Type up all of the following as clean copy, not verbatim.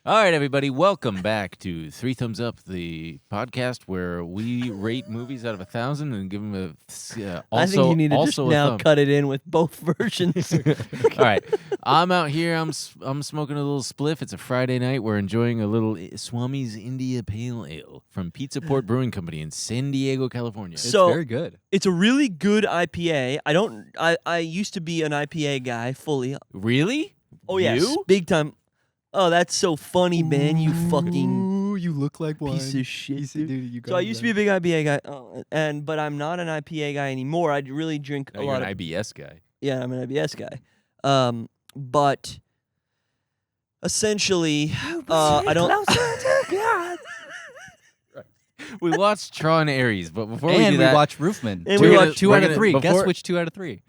All right, everybody, welcome back to Three Thumbs Up, the podcast where we rate movies out of 1,000 and give them a I think you need to just now thumb. cut it in with both versions. All right, I'm out here. I'm smoking a little spliff. It's a Friday night. We're enjoying a little Swami's India Pale Ale from Pizza Port Brewing Company in San Diego, California. It's So- very good. It's a really good IPA. I used to be an IPA guy fully. Really? Oh yes, You? big time. Oh, that's so funny, man. You fucking Ooh, you look like one. piece of shit, dude. You So I used to be a big IPA guy, but I'm not an IPA guy anymore. I really drink No, a you're lot an of. IBS guy. Yeah, I'm an IBS guy. But essentially, I don't. We watched TRON Ares, but before we And do we that, watched Roofman. And Two we out- watched- two we're out of gonna- three. Guess before- which 2 out of 3?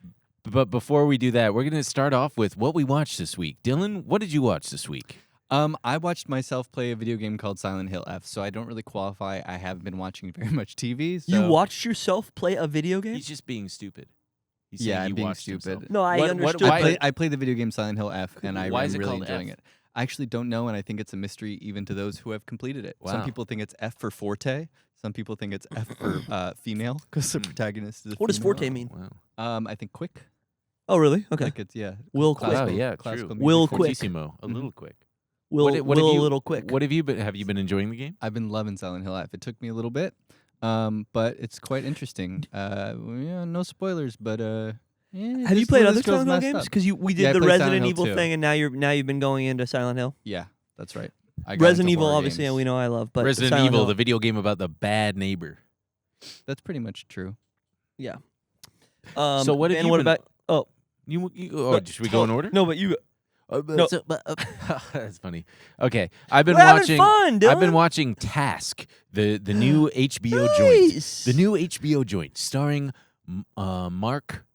but before we do that, we're going to start off with what we watched this week. Dylan, what did you watch this week? I watched myself play a video game called Silent Hill F, so I don't really qualify. I haven't been watching very much TV. So You watched yourself play a video game? He's just being stupid. He's Yeah, saying I'm you being watched stupid. himself. No, I What- understood. why- I played the video game Silent Hill F, and Why I'm is it really called enjoying F? it. I actually don't know, and I think it's a mystery even to those who have completed it. Wow. Some people think it's F for Forte. Some people think it's F for female, because the protagonist is a What does female. Forte mean? Wow. I think quick. Oh, really? Okay. Like it's, yeah. Will classical- Quick. Oh, yeah, classical true. music Will for- Quick. Fortissimo, a Mhm. little quick. Will What a have you- little quick. What have you been? Have you been enjoying the game? I've been loving Silent Hill F. It took me a little bit, but it's quite interesting. Yeah, no spoilers, but yeah, Have you this played list other goes Silent Hill messed games? up. Because we Yeah, I did the played Silent Resident Hill Evil 2. thing, and now you've been going into Silent Hill. Yeah, that's right. I got Resident into Evil, horror obviously, games. we know I love, but Resident Silent Evil, Hill, the video game about the bad neighbor. That's pretty much true. yeah. So what have and you what been- about? Oh, Should we go in order? No, but you. No. That's funny. Okay, I've been We're having watching. fun, I've been Dylan. watching Task, the new HBO joint, Nice. the new HBO joint starring Mark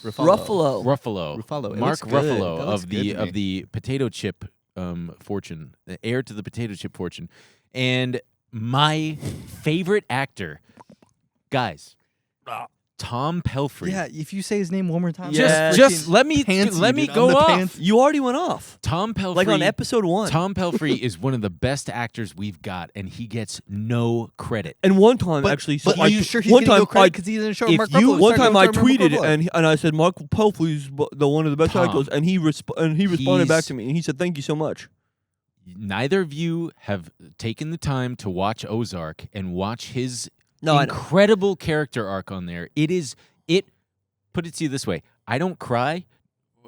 Ruffalo. Ruffalo. It Mark looks good. Ruffalo That looks of good the to of me. the potato chip fortune, the heir to the potato chip fortune, and my favorite actor, guys, Tom Pelphrey. Yeah, if you say his name one more time, Yeah. Just let me Pantsy, dude. go I'm the off. pants- You already went off. Tom Pelphrey, Like on episode 1. Tom Pelphrey is one of the best actors we've got, and he gets no credit. And one time, But, actually, but so are you sure he's one getting no time credit because he didn't show if Mark you- Ruffalo? one time I Started with tweeted Mark Ruffalo. and I said Mark Pelphrey's the one of the best Tom. actors, and he responded back He's- to me and he said thank you so much. Neither of you have taken the time to watch Ozark and watch his No, I know. incredible character arc on there. Put it to you this way: I don't cry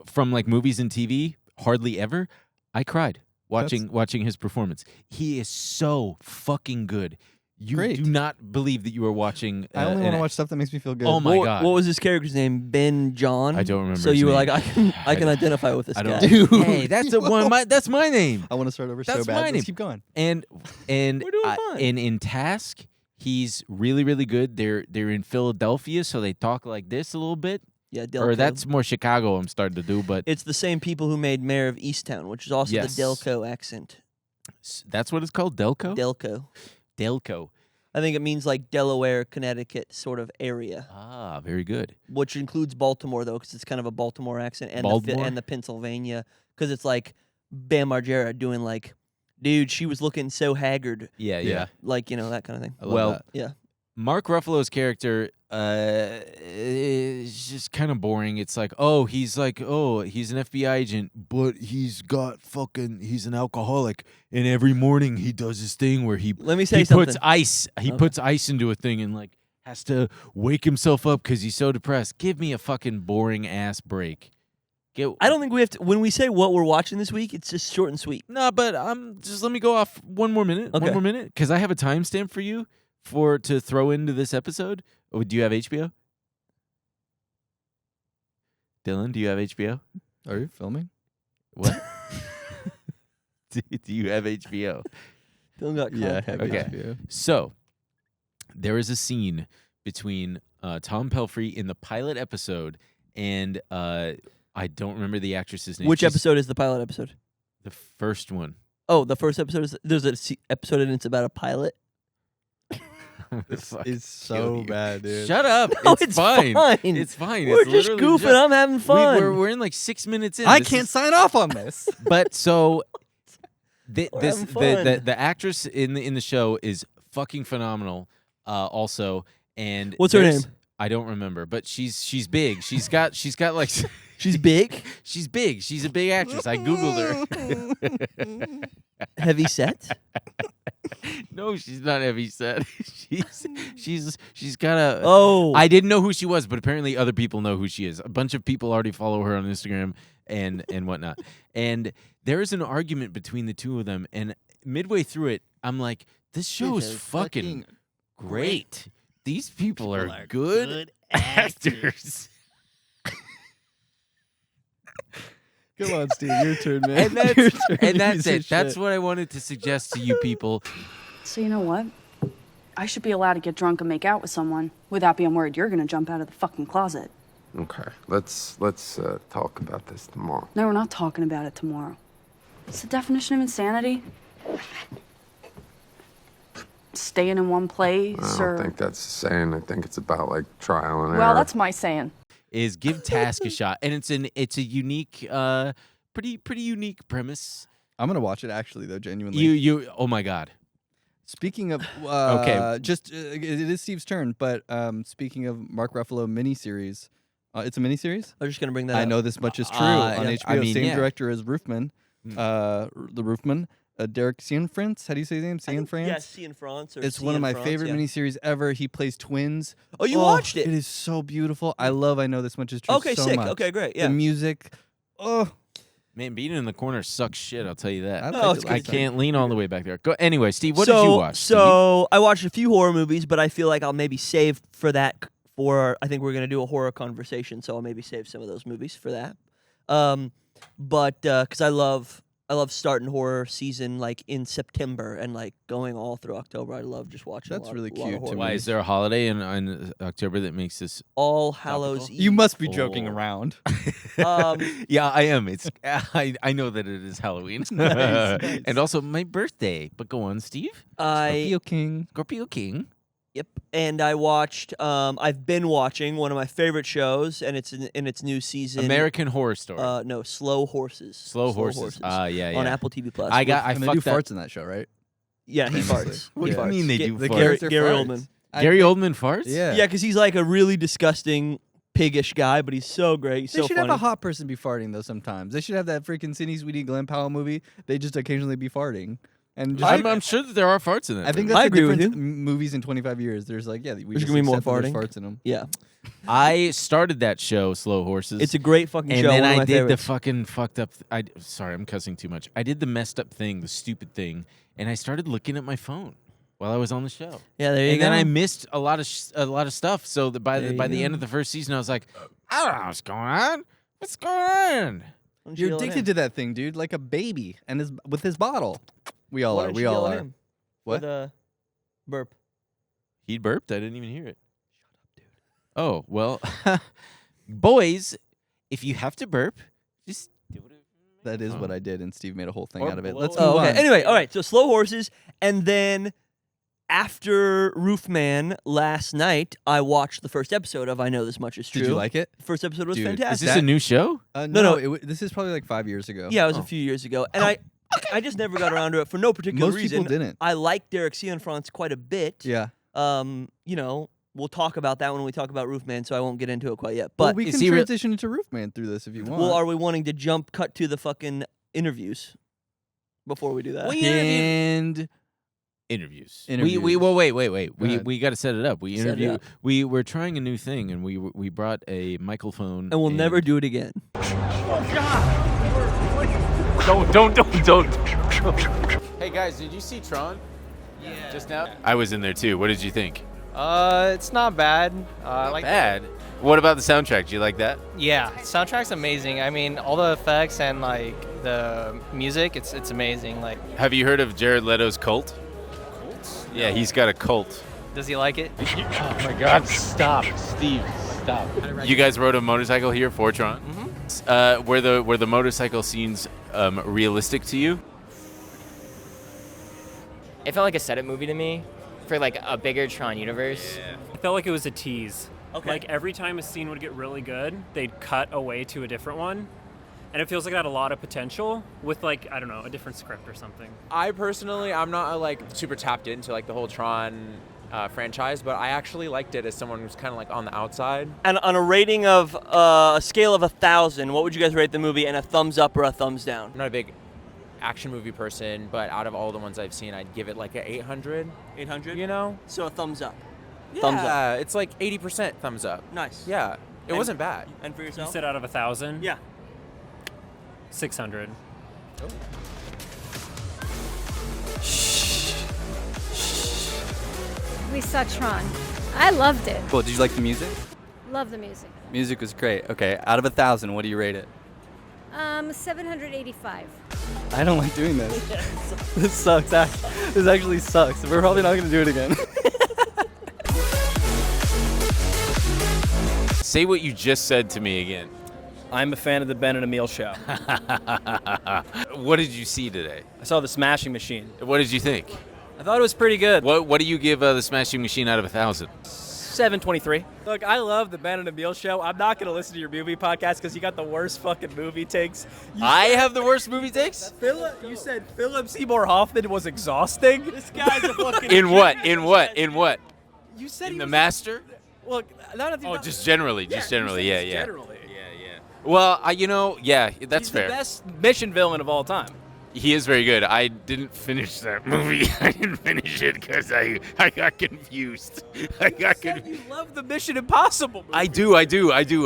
from like movies and TV hardly ever. I cried watching his performance. He is so fucking good. You Great. do not believe that you are watching. I only want an- to watch stuff that makes me feel good. Oh my what, God. What was his character's name? Ben John. I don't remember So his you were name. like, I can identify with this I guy. don't. Dude. Hey, that's the one. That's my name. I want to start over That's so bad. my name. Let's keep going. And We're doing fine. in Task, he's really really good. They're in Philadelphia, so they talk like this a little bit. Yeah, Delco. Or that's more Chicago. I'm starting to do, but It's the same people who made Mayor of Easttown, which is also Yes. the Delco accent. that's what it's called. Delco. Delco. I think it means like Delaware, Connecticut sort of area, Ah, very good. which includes Baltimore though, because it's kind of a Baltimore accent, and Baltimore? and the Pennsylvania, because it's like Bam Margera doing like, dude, she was looking so haggard, Yeah, Yeah. like that kind of thing. I love Well, that. Yeah. Mark Ruffalo's character is just kind of boring. It's like, he's an FBI agent, but he's an alcoholic, and every morning he does this thing where he Let me say he something. puts ice. He Okay. puts ice into a thing and like has to wake himself up because he's so depressed. Give me a fucking boring ass break. I don't think we have to. When we say what we're watching this week, it's just short and sweet. No, but just let me go off one more minute. Okay. One more minute, because I have a timestamp for you to throw into this episode. Oh, do you have HBO? Dylan, do you have HBO? Are you filming? What? do you have HBO? Dylan got Yeah, I contact. have Okay. HBO. So there is a scene between Tom Pelphrey in the pilot episode and I don't remember the actress's name. Which She's episode is the pilot episode? The first one. Oh, the first episode is there's a episode and it's about a pilot. This Fucking is so kill you. bad, dude. Shut up. No, it's fine. fine. It's fine. We're It's just literally goofing. I'm having fun. We're in like 6 minutes in. I This can't is- sign off on this. But so The actress in the show is fucking phenomenal. Also, and What's her name? I don't remember, but she's big. She's got like She's big. she's big. She's a big actress. I googled her. Heavy set. No, she's not heavy set. she's got a. Oh, I didn't know who she was, but apparently other people know who she is. A bunch of people already follow her on Instagram and whatnot. And there is an argument between the two of them. And midway through it, I'm like, this show is fucking great. These people are good actors. Come on, Steve, your turn, man. And that's it. That's what I wanted to suggest to you people. So you know what? I should be allowed to get drunk and make out with someone without being worried you're gonna jump out of the fucking closet. Okay, let's talk about this tomorrow. No, we're not talking about it tomorrow. It's the definition of insanity. Staying in one place, I don't think that's the saying. I think it's about like trial and error. Well, that's my saying. Is give task a shot, and it's a unique, pretty unique premise. I'm gonna watch it actually, though. Genuinely. You oh my god. Speaking of, Okay. it is Steve's turn. But speaking of Mark Ruffalo miniseries, it's a miniseries. I was just gonna bring that. I up. know this much is true yeah. on HBO. I mean, Same yeah. director as Roofman, the Roofman, Derek Cianfrance. How do you say his name? Cianfrance. Yes, Cianfrance. It's one of my favorite yeah. miniseries ever. He plays twins. Oh, you watched it? It is so beautiful. I know this much is true. Okay, so sick. much. Okay, great. Yeah. The music. Oh, Man, being in the corner sucks shit. I'll tell you that. I No, like it's it. good. I can't lean all the way back there. Go anyway, Steve. What so, did you watch? So I watched a few horror movies, but I feel like I'll maybe save for that. I think we're gonna do a horror conversation, so I'll maybe save some of those movies for that. But because I love starting horror season like in September and like going all through October. I love just watching. That's a lot, really a lot of cute to horror me. Why movies. is there a holiday in October that makes this? All Hallows Eve? You must be joking Oh. around. Yeah, I am. It's I know that it is Halloween, Nice. and also my birthday. But go on, Steve. Scorpio King. Scorpio King. Yep. And I watched. I've been watching one of my favorite shows, and it's in its new season. American Horror Story. No, Slow Horses. Slow Horses. Yeah. On Apple TV Plus. I And they do fucked that. farts in that show, right? Yeah, he Famously. farts. What He do you farts. mean they Ga- do The farts? character Gary farts. Oldman. Gary Oldman farts. Yeah. Yeah, because he's like a really disgusting, piggish guy, but he's so great. He's They so should funny. have a hot person be farting though. Sometimes they should have that freaking Sidney Sweeney Glenn Powell movie. They just occasionally be farting, and just I'm sure that there are farts in that. I think movie. that's I the agree with difference. you. Movies in 25 years. There's like we There's just gonna be more accept that there's farting. farts in them. Yeah, I started that show, Slow Horses. it's a great fucking and show. then one of I my did favorites. the fucking fucked up. Sorry, I'm cussing too much. I did the messed up thing, the stupid thing, and I started looking at my phone while I was on the show. Yeah, there you And go. then I missed a lot of stuff. So by There the you end go. of the first season, I was like, I don't know what's going on. What's going on? Why don't You're yell at addicted him? to that thing, dude, like a baby, and with his bottle. We all Why are. don't We you all yell at are. him What? for the burp? He burped. I didn't even hear it. Shut up, dude. Oh well, boys, if you have to burp, just do it. That is what I did, and Steve made a whole thing Or out of it. blow Let's it. move Oh, okay. on. Anyway, all right. So Slow Horses, and then after Roofman last night, I watched the first episode of I Know This Much Is True. Did you like it? First episode was Dude, is Is fantastic. this a new show? No. This is probably like 5 years ago. Yeah, it was Oh. a few years ago, and I just never got around to it for no particular Most reason. people didn't. I like Derek Cianfrance quite a bit. Yeah. You know, we'll talk about that when we talk about Roofman, so I won't get into it quite yet. Well, But we is can he re- transition into Roofman through this if you want. well, are we wanting to cut to the fucking interviews before we do that? and Interviews. Interviews. Wait. Go ahead. We got to set it up. We Set it interview. up. We're trying a new thing, and we brought a microphone. And we'll never do it again. Don't. Hey guys, did you see Tron? Yeah. Just now? I was in there too. What did you think? It's not bad. Like Bad. What about the soundtrack? Do you like that? Yeah, soundtrack's amazing. I mean, all the effects and like the music, it's amazing. Like, Have you heard of Jared Leto's cult? Yeah, he's got a cult. does he like it? Oh my God! Stop, Steve. Stop. You guys rode a motorcycle here for Tron? Mm-hmm. Were the motorcycle scenes realistic to you? It felt like a setup movie to me for like a bigger Tron universe. It felt like it was a tease. Okay. Like every time a scene would get really good, they'd cut away to a different one. and it feels like it had a lot of potential with like, I don't know, a different script or something. I personally, I'm not like super tapped into like the whole Tron franchise, but I actually liked it as someone who's kind of like on the outside. And on a rating of a scale of 1,000, what would you guys rate the movie? And a thumbs up or a thumbs down? I'm not a big action movie person, but out of all the ones I've seen, I'd give it like an 800. 800? You know? So a thumbs up. Yeah, Thumbs up. it's like 80% thumbs up. Nice. Yeah, it wasn't bad. And for You yourself? said out of 1,000? Yeah. 600. We saw Tron. I loved it. Cool. Did you like the music? Love the music. Music was great. Okay, out of 1,000, what do you rate it? 785. I don't like doing this. This sucks. This actually sucks. We're probably not going to do it again. Say what you just said to me again. I'm a fan of the Ben and Emil show. What did you see today? I saw the Smashing Machine. What did you think? I thought it was pretty good. What do you give the Smashing Machine out of 1,000? 723. Look, I love the Ben and Emil show. I'm not going to listen to your movie podcast because you got the worst fucking movie takes. I have the worst movie takes? You said Philip Seymour Hoffman was exhausting. This guy's a fucking... In what? In what? In what? You said in The Master? Look, Just generally. Just generally. Yeah. Generally. Well, that's He's fair. the best mission villain of all time. He is very good. I didn't finish that movie. I didn't finish it because I got confused. You love the Mission Impossible movie. I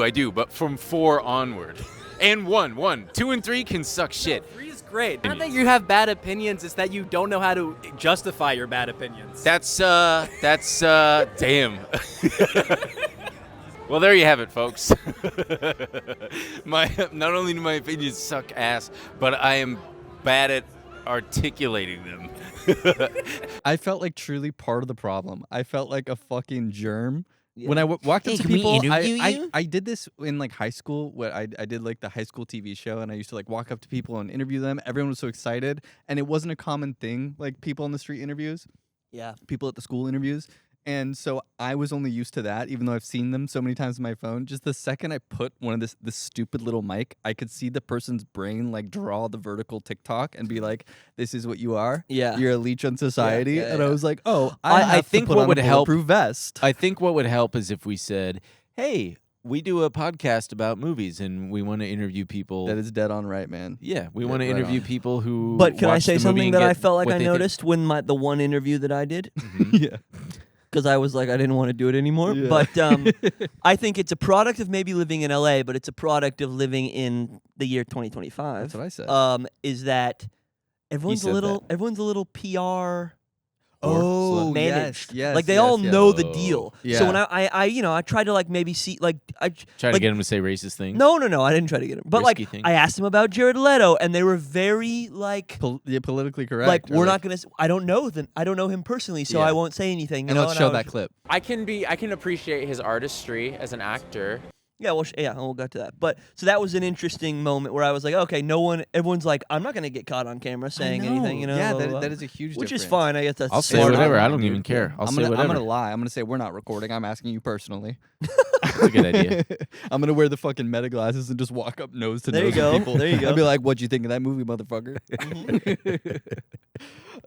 do. But from 4 onward, and 1, 2, and 3 can suck shit. 3 is great. Not that you have bad opinions, it's that you don't know how to justify your bad opinions. That's damn. Well, there you have it, folks. Not only do my opinions suck ass, but I am bad at articulating them. I felt like truly part of the problem. I felt like a fucking germ. Yeah. When I walked up to can we people, interview you? I did this in like high school. I did like the high school TV show, and I used to like walk up to people and interview them. Everyone was so excited, and it wasn't a common thing, like people on the street interviews. Yeah. People at the school interviews. And so I was only used to that, even though I've seen them so many times on my phone. Just the second I put one of this stupid little mic, I could see the person's brain like draw the vertical TikTok and be like, "This is what you are. Yeah, you're a leech on society." Yeah. And I was like, "Oh, I think what would help vest." I think what would help is if we said, "Hey, we do a podcast about movies, and we want to interview people." That is dead on right, man. Yeah, we want to interview people who. But can I watch say the movie something and that get I felt like what I they think. noticed when the one interview that I did? Yeah. Because I was like, I didn't want to do it anymore. Yeah. But I think it's a product of maybe living in LA, but it's a product of living in the year 2025. That's what I said. Is that everyone's said everyone's a little PR. Oh, managed. yes, Like they all yes. know the deal. Yeah. So when I tried to like maybe see like I Try to get him to say racist things. No, I didn't try to get him. But Risky like things. I asked him about Jared Leto, and they were very like politically correct. like or we're not gonna. I don't know them. I don't know him personally, so Yeah. I won't say anything. You And know? let's I show was- that clip. I can appreciate his artistry as an actor. Yeah, well, we'll get to that. But so that was an interesting moment where I was like, okay, everyone's like, I'm not gonna get caught on camera saying anything, you know? Yeah, blah, blah, blah. that is a huge Which difference. is fine. I guess that's I'll say smart. whatever. I don't even care. I'll say I'm whatever. gonna lie. I'm gonna say we're not recording. I'm asking you personally. That's a good idea. I'm gonna wear the fucking meta glasses and just walk up nose to There you nose go. with people. There you go. I'd be like, "What'd you think of that movie, motherfucker?"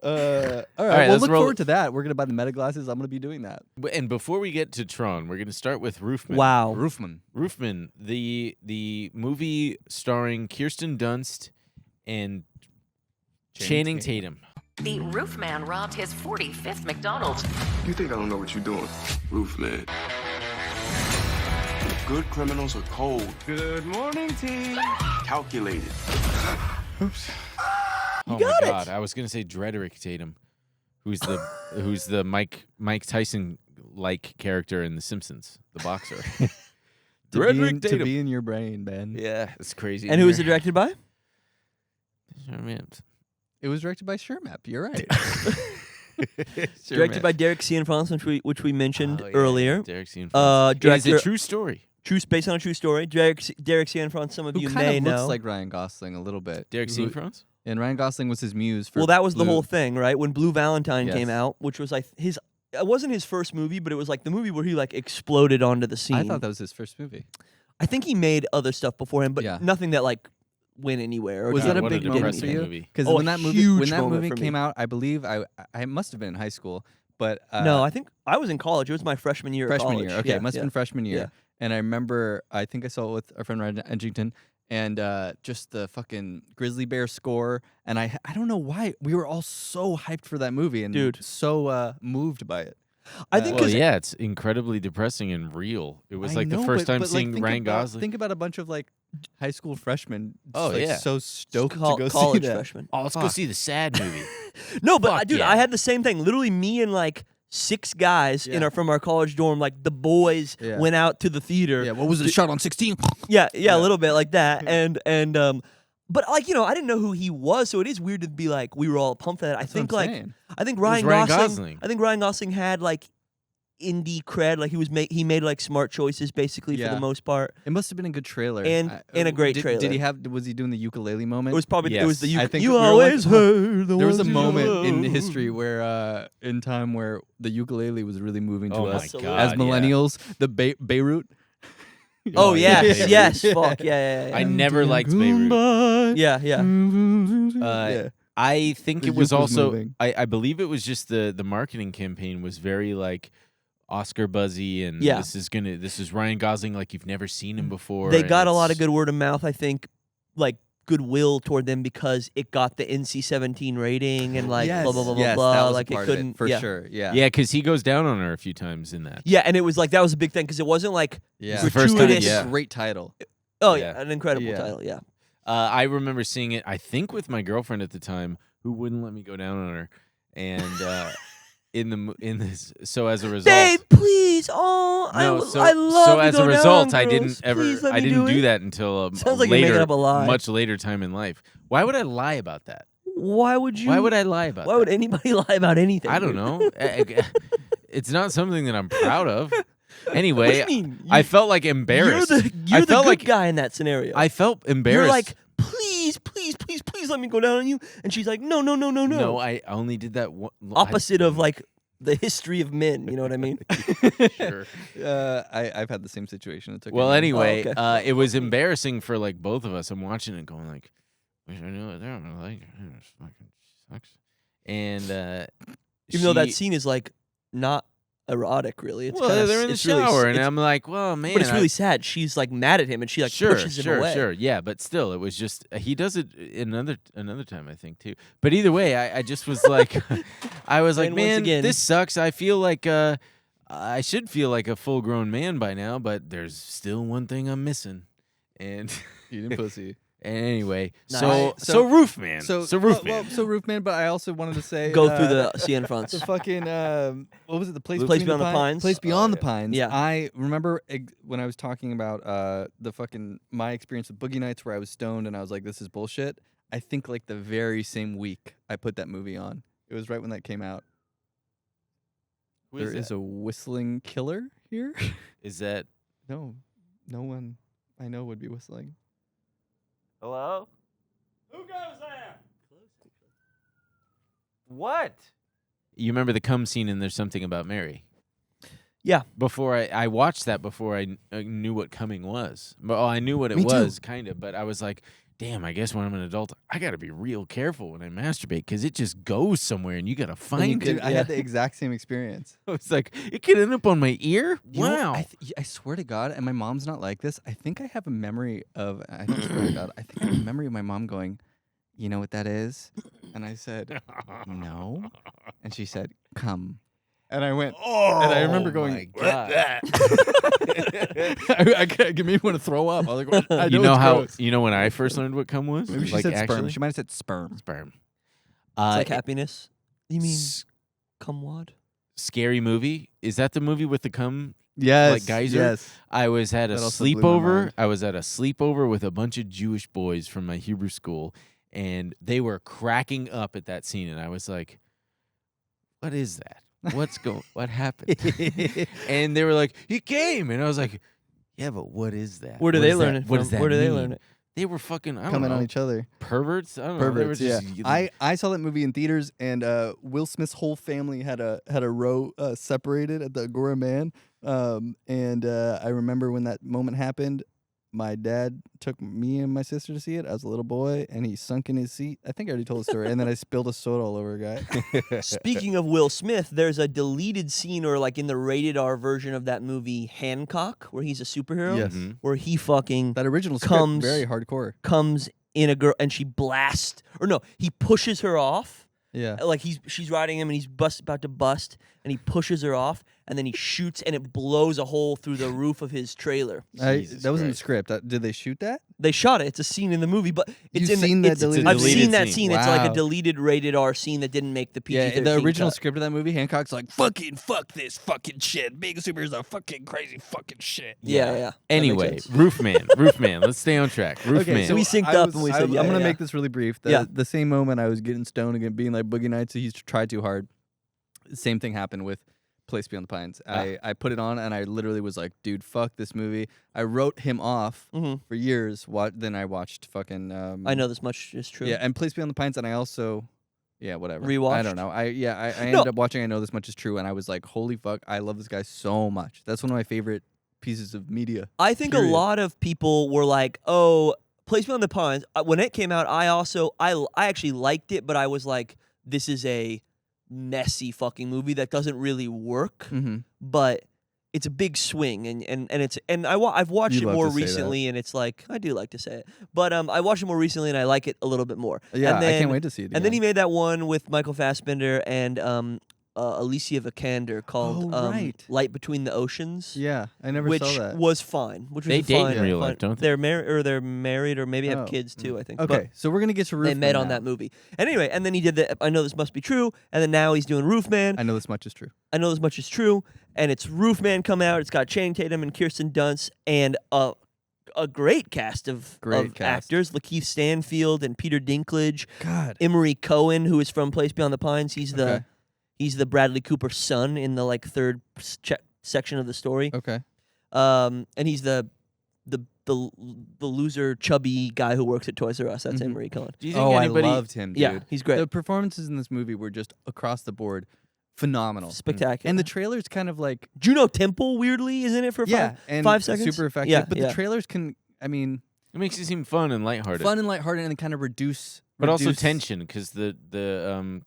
All right. Well, let's look roll forward to that. We're gonna buy the meta glasses. I'm gonna be doing that. And before we get to Tron, we're going to start with Roofman. Wow. Roofman. The movie starring Kirsten Dunst and Channing Tatum. The Roofman robbed his 45th McDonald's. You think I don't know what you're doing, Roofman? Good criminals are cold. Good morning, team. Calculated. Oops. Oh my God! I was going to say Drederick Tatum, who's the Mike Tyson like character in The Simpsons, the boxer. To be in your brain, Ben. Yeah, it's crazy. And who was it directed by? It was directed by Shermap. You're right. Directed by Derek Cianfrance, which we mentioned earlier. Derek Cianfrance. It is a true story. Based on a true story. Derek Cianfrance, some of Who you kind may of know. looks like Ryan Gosling a little bit. Derek Cianfrance? And Ryan Gosling was his muse for Well, that was the Blue. whole thing, right? When Blue Valentine Yes. came out, which was like it wasn't his first movie, but it was like the movie where he like exploded onto the scene. I thought that was his first movie. I think he made other stuff before him, but Yeah. nothing that like went anywhere. Or Was God, that a what a big moment for depressing you? movie. Because Oh, when that movie huge moment for me. came out, I believe I must have been in high school, but no, I think I was in college. It was my freshman year. freshman of college. year. Okay, yeah, must have yeah. been freshman year. Yeah. And I remember, I think I saw it with our friend Ryan Edgington, and just the fucking grizzly bear score. And I don't know why we were all so hyped for that movie and Dude. so moved by it. I think Well, 'cause yeah, it's incredibly depressing and real. It was I like know, the first time but, seeing think Ryan about, Gosling. Think about a bunch of like high school freshmen. Oh, Just, like, yeah. so stoked to go college see that. freshman. Oh, let's go see the sad movie. No, but Fuck dude, yeah. I had the same thing. Literally, me and like 6 guys Yeah. from our college dorm, like the boys Yeah. went out to the theater. Yeah, what was it? Shot on 16. Yeah, a little bit like that. And but like I didn't know who he was, so it is weird to be like we were all pumped for that. That's what I'm saying. I think was Ryan Ryan Gosling. Gosling. I think Ryan Gosling had like indie cred. Like he made like smart choices basically for Yeah. the most part. It must have been a good trailer. And a great did, trailer. Did he have? Was he doing the ukulele moment? It was probably it was the Yes. I think you we were always like, heard the There was a ones you moment in love. history where, in time, where the ukulele was really moving to Oh my us God, as yeah. millennials. The Beirut. Oh Oh, yes, yeah. yes, fuck yeah. I never liked Beirut. Yeah. I think The it was uke was also. moving. I believe it was just the marketing campaign was very like Oscar buzzy, and Yeah. this is Ryan Gosling like you've never seen him before. They and got a lot of it's- good word of mouth, I think, like goodwill toward them because it got the NC-17 rating and like yes, blah blah blah blah yes, blah. that was like a part it of couldn't it, for yeah. sure. Yeah. Yeah, because he goes down on her a few times in that. Yeah, and it was like that was a big thing because it wasn't like Yeah. It's the first time, gratuitous. yeah. Great title. Oh Yeah. yeah, an incredible Yeah. title. Yeah. I remember seeing it. I think with my girlfriend at the time, who wouldn't let me go down on her, and in this. So as a result, Babe, please. Oh, no, I love so to as go a result, down, I didn't girls. ever, Please let I me didn't do it. that until Sounds like you're later, making up a lie. much later time in life. Why would I lie about that? Why would you? Why would I lie about Why that? would anybody lie about anything? I don't know. It's not something that I'm proud of. Anyway, What do you mean? I felt like embarrassed. You're I the felt good like guy in that scenario. I felt embarrassed. You're like, please, please, please, please let me go down on you. And she's like, no. no, I only did that one. Opposite of like the history of men. You know what I mean? Sure. I've had the same situation. It took Well, a minute. anyway, okay. it was embarrassing for like both of us. I'm watching it, going like, "Wish I knew it there. I'm like, it fucking sucks." And Even though that scene is like not erotic, really. It's well, kinda, they're in the it's really, shower, and it's- I'm like, "Well, man," but it's really sad. She's like mad at him, and she like pushes him away. Sure, yeah, but still, it was just he does it another time, I think too. But either way, I just was like, I was like, And once man, again- this sucks. I feel like I should feel like a full grown man by now, but there's still one thing I'm missing, and Eating pussy. And anyway, Nice. so Roofman, So Roofman, so Roofman. But I also wanted to say Go through the CN fronts. The fucking what was it? The place Place Between Beyond the Pines? Place Beyond the Pines. Yeah. I remember when I was talking about the fucking my experience with Boogie Nights, where I was stoned and I was like, "This is bullshit." I think like the very same week I put that movie on. It was right when that came out. There is a whistling killer here. Is that No one I know would be whistling. hello? Who goes there? What? You remember the cum scene in There's Something About Mary? Yeah. Before I watched that before I knew what coming was. Well, I knew what it Me too. was, kind of, but I was like, damn, I guess when I'm an adult, I got to be real careful when I masturbate because it just goes somewhere and you got to find Dude, it. I had the exact same experience. I was like, it could end up on my ear? You know, Wow. I swear to God, and my mom's not like this. I think I have a memory of. I don't swear to God. I think I have a memory of my mom going, "You know what that is?" And I said, "No," and she said, "Come." And I went, and I remember going, my God. I made me want to throw up. I was like, I You know know it's how? gross. You know when I first learned what cum was? Maybe she like said sperm. actually? She might have said sperm. Sperm. It's like it- happiness. You mean s- cumwad? Scary movie? Is that the movie with the cum? Yes, Like geyser? yes. I was at a That also blew my sleepover. mind. I was at a sleepover with a bunch of Jewish boys from my Hebrew school, and they were cracking up at that scene, and I was like, "What is that? What happened?" And they were like, "He came," and I was like, "Yeah, but what is that? Where do What they is learn that? it What from? does that Where do they mean?" learn it? They were fucking I don't Coming know, on each other. perverts. I don't know. They were Perverts, yeah. just, I saw that movie in theaters, and Will Smith's whole family had a row separated at the Agora Man. And I remember when that moment happened, my dad took me and my sister to see it. I was a little boy, and he sunk in his seat. I think I already told the story. And then I spilled a soda all over a guy. Speaking of Will Smith, there's a deleted scene, or like in the rated R version of that movie Hancock, where he's a superhero. Yes. Where he fucking That original script, comes very hardcore. comes in a girl and she blasts, or no, he pushes her off. Yeah. Like she's riding him and he's about to bust, and he pushes her off, and then he shoots and it blows a hole through the roof of his trailer. That was in the script. Did they shoot that? They shot it. It's a scene in the movie, but it's You've seen that deleted I've scene? seen that scene. It's like Wow. a deleted rated R scene that didn't make the PG-13 Yeah, the original cut. script of that movie, Hancock's like, fuck this fucking shit. Being a superhero is a fucking crazy fucking shit. Yeah. That Anyway, makes sense. Roofman. Let's stay on track. Roofman. so we synced up and we said, I'm yeah, going to yeah. make this really brief. Yeah. The same moment I was getting stoned and being like Boogie Nights, he's tried too hard. Same thing happened with Place Beyond the Pines. I put it on and I literally was like, dude, fuck this movie. I wrote him off for years. Then I watched fucking... I Know This Much Is True. Yeah, and Place Beyond the Pines, and I also... Yeah, whatever. Rewatched? I don't know. I ended up watching I Know This Much Is True, and I was like, holy fuck, I love this guy so much. That's one of my favorite pieces of media. I think period. a lot of people were like, oh, Place Beyond the Pines. When it came out, I actually liked it, but I was like, this is a messy fucking movie that doesn't really work. But it's a big swing, and I've watched You it love more to say that. recently, and it's like, I do like to say it, but I watched it more recently, and I like it a little bit more. Yeah, and then, I can't wait to see it And then again. he made that one with Michael Fassbender and Alicia Vikander called right. Light Between the Oceans. Yeah, I never which saw that. was fine. Which was They a date fine, in real fine- life, don't they? They're married, or maybe have Oh. kids too. I think. Okay, But so we're going to get to Roofman they met on now. that movie. And anyway, and then he did the I Know This Must Be True, and then now he's doing Roofman. I Know This Much Is True. I Know This Much Is True, and it's Roofman come out. It's got Channing Tatum and Kirsten Dunst and a great cast of actors: Lakeith Stanfield and Peter Dinklage. God. Emery Cohen, who is from Place Beyond the Pines. He's the Okay. he's the Bradley Cooper's son in the third section of the story. Okay. And he's the loser chubby guy who works at Toys R Us. That's Emery Cohen. Do you think I anybody... loved him, dude. Yeah, he's great. The performances in this movie were just across the board phenomenal. Spectacular. And the trailer's kind of like... Juno Temple, weirdly, is in it for and 5 seconds? super effective. Yeah, but yeah. the trailers can, I mean... It makes it seem fun and lighthearted. Fun and lighthearted, and then kind of reduce... But also tension, because the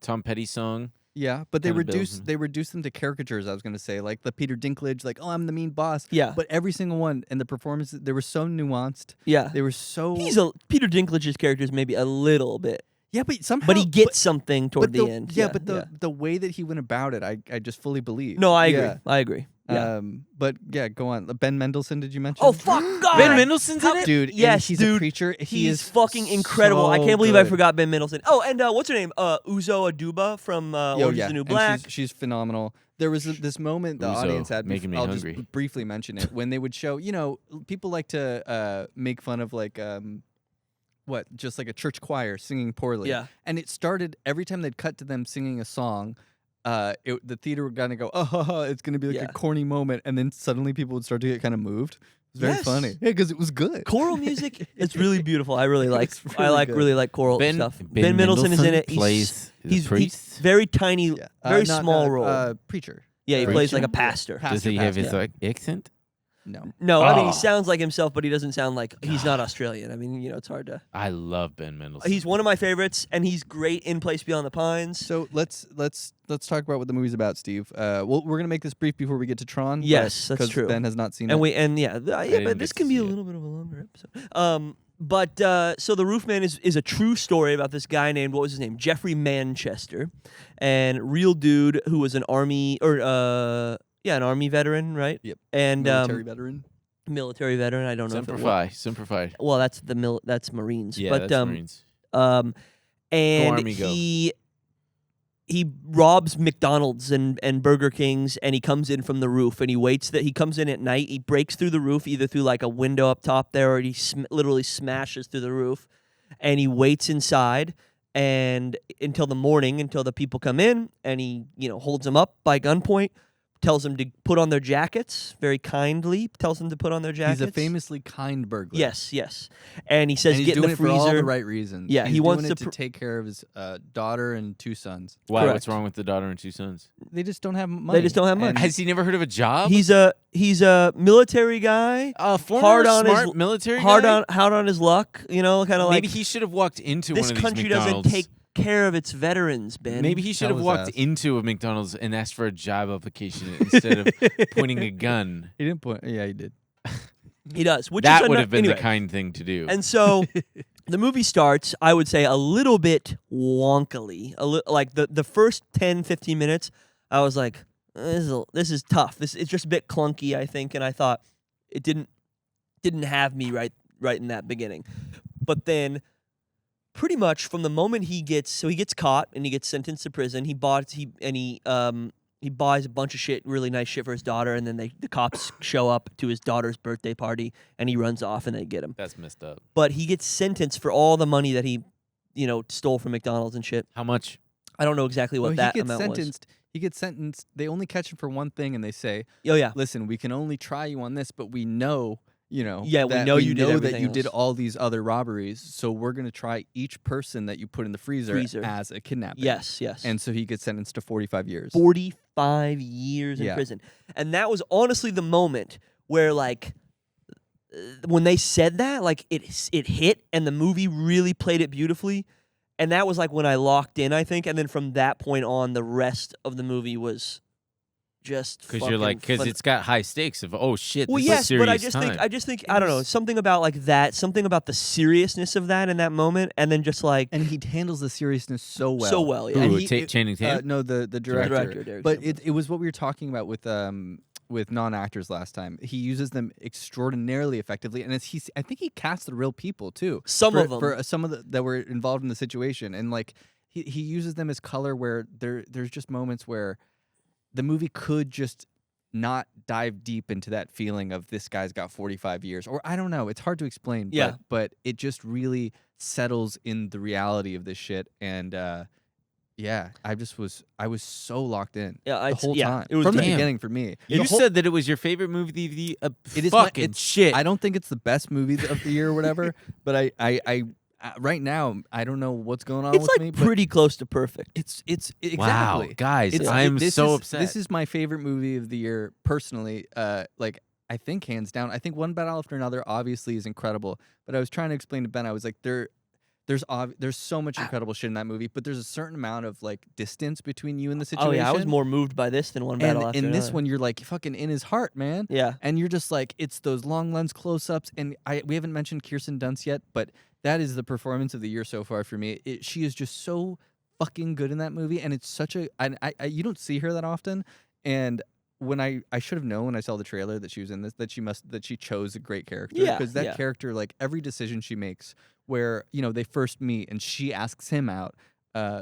Tom Petty song... Yeah, but they kinda reduce builds. them to caricatures, I was going to say. Like the Peter Dinklage, like, oh, I'm the mean boss. Yeah. But every single one, and the performances, they were so nuanced. Yeah. They were so... Peter Dinklage's character is maybe a little bit. Yeah, but somehow... But he gets something toward but the end. Yeah, but the way that he went about it, I just fully believe. No, I agree. Yeah. I agree. Yeah. But yeah, go on. Ben Mendelsohn, did you mention? Oh, fuck God. Ben Mendelsohn's in it? Dude, and Yes, he's dude. a preacher. He He's is fucking incredible. I so can't believe I good. forgot Ben Mendelsohn. Oh, and what's her name? Uzo Aduba from Orange is the New and Black. she's phenomenal. There was this moment the Uzo, audience had. making me I'll hungry. just briefly mention it when they would show. You know, people like to make fun of like just like a church choir singing poorly. Yeah. And it started every time they'd cut to them singing a song. The theater would kind of go, it's going to be like Yeah. a corny moment, and then suddenly people would start to get kind of moved. It was very Yes. funny. Yeah, because it was good. Choral music, it's really beautiful. I really like. It's I really like good. really like choral Ben stuff. Ben Mendelsohn is in it. Mendelsohn plays the He's priest? very tiny, Yeah. very Not- small role. Preacher. Yeah, he plays like a Preacher? pastor. Does he have his accent? No. No, I mean Oh. he sounds like himself, but he doesn't sound like he's not Australian. I mean, it's hard to. I love Ben Mendelsohn. He's one of my favorites, and he's great in Place Beyond the Pines. So let's talk about what the movie's about, Steve. We're gonna make this brief before we get to Tron. Yes, that's 'cause true. Ben has not seen and it. yeah, but didn't this get can to be see a it. little bit of a longer episode. But so the Roofman is a true story about this guy named, what was his name, Jeffrey Manchester, and real dude who was an army an army veteran, right? Yep. And Military veteran. military veteran. I don't know. Semper Fi. Well, that's Marines. Yeah, but that's Marines. and Army, go. he robs McDonald's and Burger King's, and he comes in from the roof, and he comes in at night. He breaks through the roof, either through like a window up top there, or he literally smashes through the roof, and he waits inside and until the morning, until the people come in, and he holds them up by gunpoint, tells them to put on their jackets, very kindly tells them to put on their jackets. He's a famously kind burglar. Yes. And he says, and he's get in doing the it freezer. for all the right reasons. Yeah, he's he wants doing it to to take care of his daughter and 2 sons. Why? Correct. What's wrong with the daughter and 2 sons? They just don't have money. They just don't have money. And Has he never heard of a job? He's a military guy. Former smart military guy? Hard on his luck, kind of like. Maybe he should have walked into this one of these country McDonald's. doesn't take care of its veterans, Ben. Maybe he should have walked into a McDonald's and asked for a job application instead of pointing a gun. He didn't point. Yeah, he did. He does. Which that is would have been anyway. the kind thing to do. And so the movie starts, I would say, a little bit wonkily. Like the first 10, 15 minutes, I was like, this is tough. It's just a bit clunky, I think, and I thought it didn't have me right in that beginning. But then pretty much from the moment he gets caught and he gets sentenced to prison, he buys a bunch of shit, really nice shit for his daughter, and then the cops show up to his daughter's birthday party and he runs off and they get him. That's messed up. But he gets sentenced for all the money that he, stole from McDonald's and shit. How much? I don't know exactly what that amount was. He gets sentenced. They only catch him for one thing, and they say, "Oh yeah, listen, we can only try you on this, but we know, yeah, that we know you did that everything you did else." all these other robberies. So we're gonna try each person that you put in the freezer. As a kidnapping." Yes. And so he gets sentenced to 45 years. 45 years in prison, and that was honestly the moment where, like, when they said that, like, it hit, and the movie really played it beautifully. And that was like when I locked in, I think. And then from that point on, the rest of the movie was just because you're like, because it's got high stakes of shit. Well, this yes, is serious but I just think I don't know, something about like that, something about the seriousness of that in that moment, and then just like, and he handles the seriousness so well. So well, yeah. Ooh, Channing Tatum? No, the director. Derek But Sample. it was what we were talking about with non-actors last time. He uses them extraordinarily effectively, and I think he cast the real people too. Some of them, for some of that were involved in the situation, and like he uses them as color where there's just moments where the movie could just not dive deep into that feeling of this guy's got 45 years, or I don't know. It's hard to explain. Yeah. But it just really settles in the reality of this shit, and yeah, I was so locked in the whole time. It was from the damn. beginning for me. You said that it was your favorite movie of It is fucking shit. I don't think it's the best movie of the year or whatever, but I right now I don't know what's going on It's with like me. But pretty close to perfect. it's exactly. Wow, guys, I'm so upset. This is my favorite movie of the year personally. Like I think hands down. I think One Battle After Another obviously is incredible, but I was trying to explain to Ben. I was like there's so much incredible shit in that movie, but there's a certain amount of like distance between you and the situation. Oh yeah, I was more moved by this than One Battle After in Another. this one, you're like fucking in his heart, man. Yeah. And you're just like, it's those long lens close ups, and we haven't mentioned Kirsten Dunst yet, but that is the performance of the year so far for me. She is just so fucking good in that movie, and it's such a you don't see her that often, and when I should have known when I saw the trailer that she was in this, that she chose a great character. Yeah, Because that yeah. character, like every decision she makes, where they first meet and she asks him out.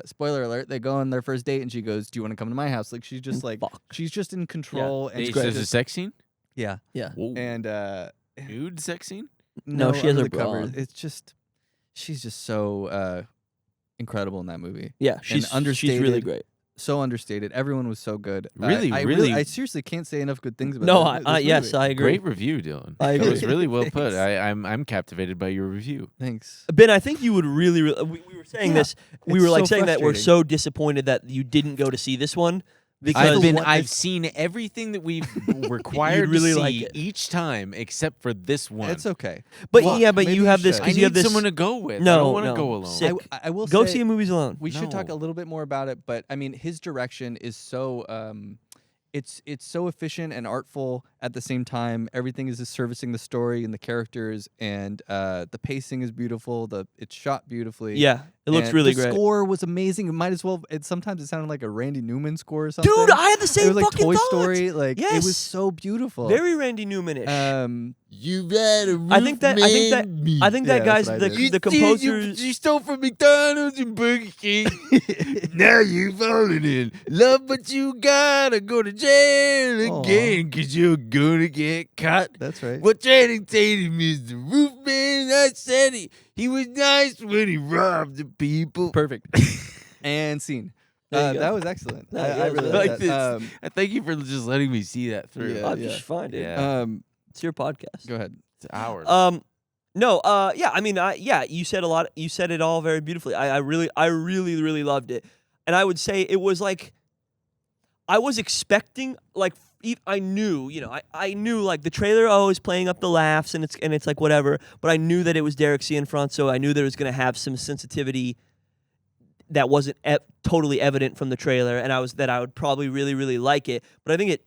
Spoiler alert: they go on their first date and she goes, "Do you want to come to my house?" Like she's just like she's just in control. And There's a sex scene. Yeah, Yeah. Whoa. and Nude sex scene. No, she has under her the bra cover. on. It's just she's just so incredible in that movie. Yeah, And she's understated. really great. So understated. Everyone was so good. Really, I really- I seriously can't say enough good things about. No, this yes, movie. I agree. Great review, Dylan. I That was agree. really well put. Thanks. I'm captivated by your review. Thanks. Ben, I think you would really we were saying Yeah, this. We it's were like so saying that we're frustrating. so disappointed that you didn't go to see this one because I've seen everything that we've required really to like see it. each time except for this one. It's okay. But Well, yeah, but maybe you have this should. I because need you have this someone to go with. I No, don't want to no. go alone. Sick. I will go say see movies alone. we should talk No. a little bit more about it, but I mean, his direction is so it's so efficient and artful at the same time. Everything is just servicing the story and the characters, and the pacing is beautiful. It's shot beautifully. Yeah, it looks And really the great. score was amazing. It might as well. Sometimes it sounded like a Randy Newman score or something. Dude, I had the same It was like fucking Toy thought. Story. Like it Yes. was so beautiful. Very Randy Newman-ish. You better. I think that Yeah, guy's that's what I did. the composer. You stole from McDonald's and Burger King. Now you're falling in love, but you gotta go to jail Aw. again because you're gonna get caught. That's right. Well, Channing Tatum is the roofman. I said he was nice when he robbed the people. Perfect. And scene. There you go. That was excellent. No, I yeah, really like like this. that. I thank you for just letting me see that through. Yeah. I'm just fine, dude. Yeah. It's your podcast. Go ahead. It's ours. No, yeah, I mean, you said a lot. You said it all very beautifully. I really loved it, and I would say it was like, I was expecting like, I knew, I knew like the trailer always playing up the laughs and it's like whatever, but I knew that it was Derek Cianfrance, so I knew there was gonna have some sensitivity that wasn't totally evident from the trailer, and I would probably really like it, but I think it.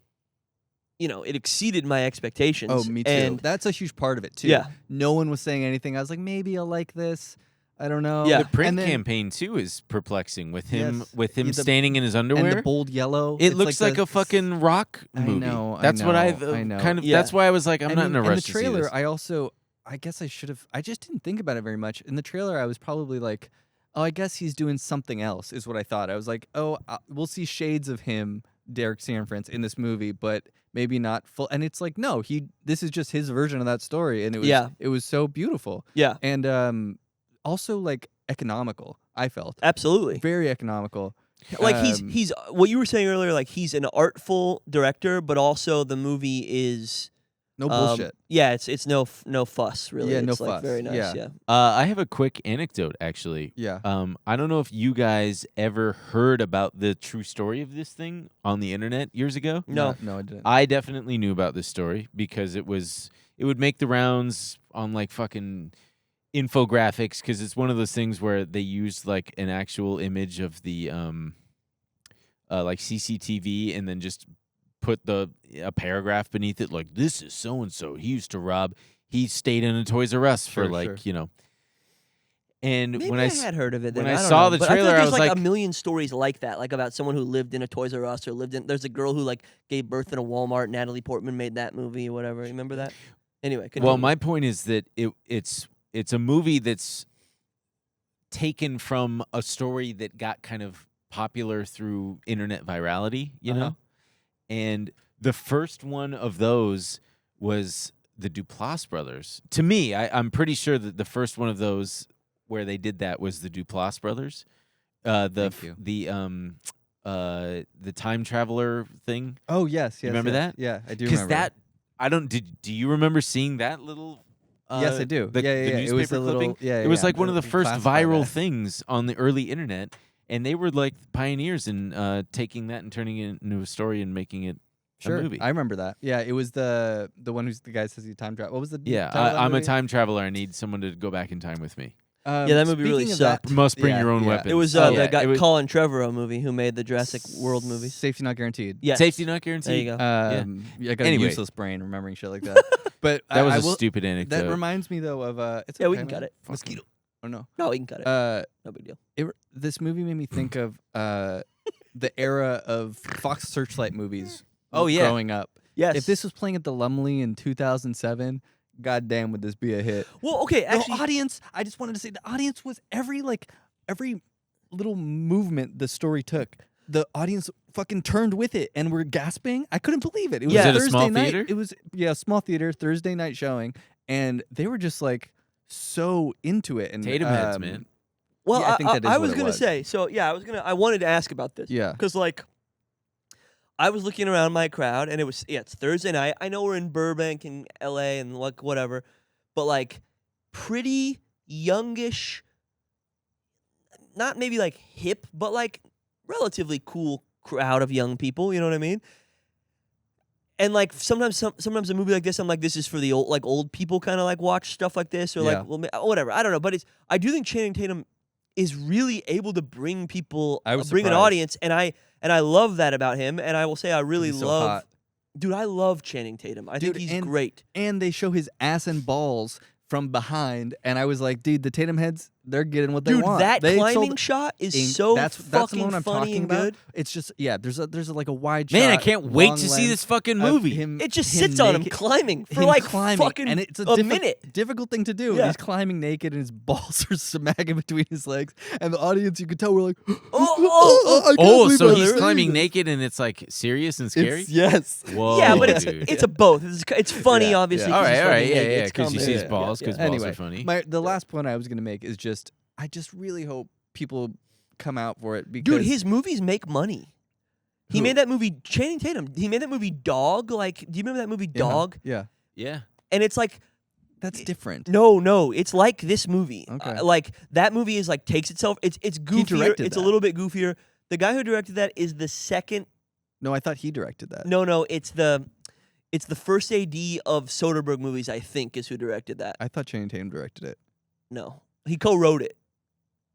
It exceeded my expectations. Oh, me too. And that's a huge part of it too. Yeah. No one was saying anything. I was like, maybe I'll like this. I don't know. Yeah. The print And then- campaign too is perplexing with him Yes. with him Yeah, the- standing in his underwear. And the bold yellow. It It's looks like the- a fucking rock I movie. know, I That's what I know. kind of. Yeah. That's why I was like, I'm not in a rush in the to see trailer, this. I guess I should have. I just didn't think about it very much. In the trailer, I was probably like, oh, I guess he's doing something else. Is what I thought. I was like, oh, we'll see shades of him, Derek Cianfrance, in this movie, but maybe not full. And it's like, no, this is just his version of that story, and it was so beautiful. Yeah. And also like economical. I felt absolutely very economical. Like he's what you were saying earlier. Like he's an artful director, but also the movie is no bullshit. Yeah, it's no fuss really. Yeah, no it's like fuss. very nice. Yeah. Yeah. I have a quick anecdote actually. Yeah. I don't know if you guys ever heard about the true story of this thing on the internet years ago. No, I didn't. I definitely knew about this story because it would make the rounds on like fucking infographics because it's one of those things where they used like an actual image of the like CCTV and then just put a paragraph beneath it like, this is so and so, he used to rob, he stayed in a Toys R Us for and Maybe when I had heard of it. when Then. I don't saw know. the But I feel trailer, I there's was like like a million stories like that, like about someone who lived in a Toys R Us or lived in. There's a girl who like gave birth in a Walmart. Natalie Portman made that movie or whatever. Remember that? Anyway, continue. well, my point is that it's a movie that's taken from a story that got kind of popular through internet virality, you know? And the first one of those was the Duplass brothers. To me, I'm pretty sure that the first one of those where they did that was the Duplass brothers. The time traveler thing. Oh yes, You remember that? Yeah, I do. Because remember that I don't. Do you remember seeing that little? Yes, I do. The, Yeah, the yeah, yeah. It newspaper was the little- clipping. yeah, it was yeah, like one of the we first classify viral that. things on the early internet, and they were like pioneers in taking that and turning it into a story and making it a movie. I remember that. Yeah, it was the one who's the guy says he time travel. What was the Yeah, title of that I'm a movie? time traveler. I need someone to go back in time with me. Yeah, that movie really speaking of that- sucked. Must bring Yeah, your own yeah. weapons. It was Oh, the yeah, guy it was- Colin Trevorrow movie who made the Jurassic World movies. Safety Not Guaranteed. Yes. Safety not guaranteed. There you go. Yeah, I got Anyway. a useless brain remembering shit like that. But That was I a will- stupid anecdote. That reminds me though of it's Yeah, we okay, can cut man. it. Mosquito. Oh no. No, we can cut it. No big deal. This movie made me think of the era of Fox Searchlight movies. Oh, yeah. Growing up. Yes. If this was playing at the Lumley in 2007, goddamn would this be a hit. Well, okay, actually, the audience, I just wanted to say the audience was every little movement the story took. The audience fucking turned with it and were gasping. I couldn't believe it. It was Was it a Thursday small night. theater? It was small theater, Thursday night showing, and they were just like so into it. And Tatum heads, man. well, yeah, I think that is I what was it gonna was. say. So yeah, I wanted to ask about this. Yeah. Because like, I was looking around my crowd, and it's Thursday night. I know we're in Burbank and L.A. and like whatever, but like, pretty youngish, not maybe like hip, but like relatively cool crowd of young people. You know what I mean? And like sometimes a movie like this, I'm like, this is for the old people kind of like watch stuff like this or Yeah. like whatever. I don't know, but I do think Channing Tatum is really able to bring people, I was bring an surprised. audience, and I love that about him. And I will say I really He's so love, hot. dude. I love Channing Tatum. I think Dude, he's and- great. And they show his ass and balls from behind, and I was like, dude, the Tatum heads, they're getting what they Dude, want. that They climbing sold- shot is in- so that's fucking the one I'm funny talking and about. good. It's just there's like a wide Man, I shot, can't wait long to see lens this fucking of movie. him- It just him sits on him naked- climbing for him like climbing, fucking and it's a minute. difficult thing to do. Yeah. He's climbing naked, and his balls are smacking between his legs, and the audience, you could tell, we're like, I can't Oh, believe so I'm he's seeing climbing this." naked and it's like serious and scary? It's, yes. Whoa, Yeah, but dude. it's a both. It's funny, Yeah, obviously. yeah. 'cause he's All right, fucking yeah, naked. yeah, It's 'cause you see his comedy. balls, 'cause balls Anyway, are funny. The last point I was gonna make is just I just really hope people come out for it because Dude, his movies make money. He made that movie, Channing Tatum. He made that movie Dog. Like, do you remember that movie Dog? Yeah. Yeah. And it's like, that's different. no, it's like this movie. Okay. Like that movie is like takes itself. It's goofier. directed It's that. a little bit goofier. The guy who directed that is the second. No, I thought he directed that. No, it's the first AD of Soderbergh movies. I think is who directed that. I thought Channing Tatum directed it. No, he co-wrote it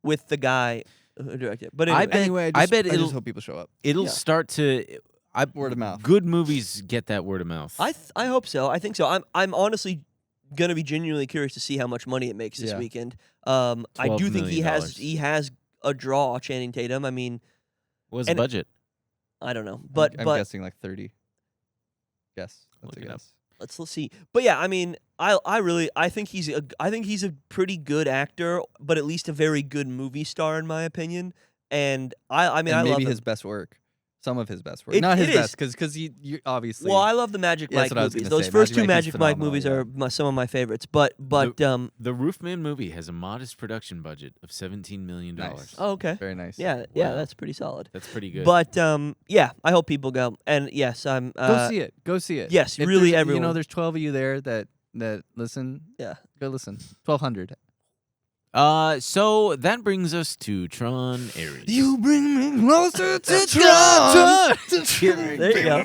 with the guy who directed it. But anyway, I bet I it'll just hope people show up. it'll start to Word of mouth. Good movies get that word of mouth. I hope so. I think so. I'm honestly gonna be genuinely curious to see how much money it makes this weekend. I do think he has a draw, Channing Tatum. I mean, What's the budget? I don't know, but I'm guessing like 30. Guess. Let's Look it up. Let's see. But yeah, I mean, I think he's a pretty good actor, but at least a very good movie star in my opinion. And I mean, I maybe love his him. best work. Some of his best work. It- Not his it is. best, because you obviously. Well, I love the Magic Yeah, that's Mike what I was movies. gonna Those say. first two Magic Magic Mike's Mike phenomenal, movies are some of my favorites. But the Roofman movie has a modest production budget of $17 million. Nice. oh, okay. Very nice. Yeah, that's pretty solid. That's pretty good. But yeah, I hope people go. And yes, I'm. Go see it. Go see it. Yes, If really, there's- everyone. You know, there's 12 of you there that listen. Yeah. Go listen. 1,200. So that brings us to Tron Ares. You bring me closer to Tron. There you go.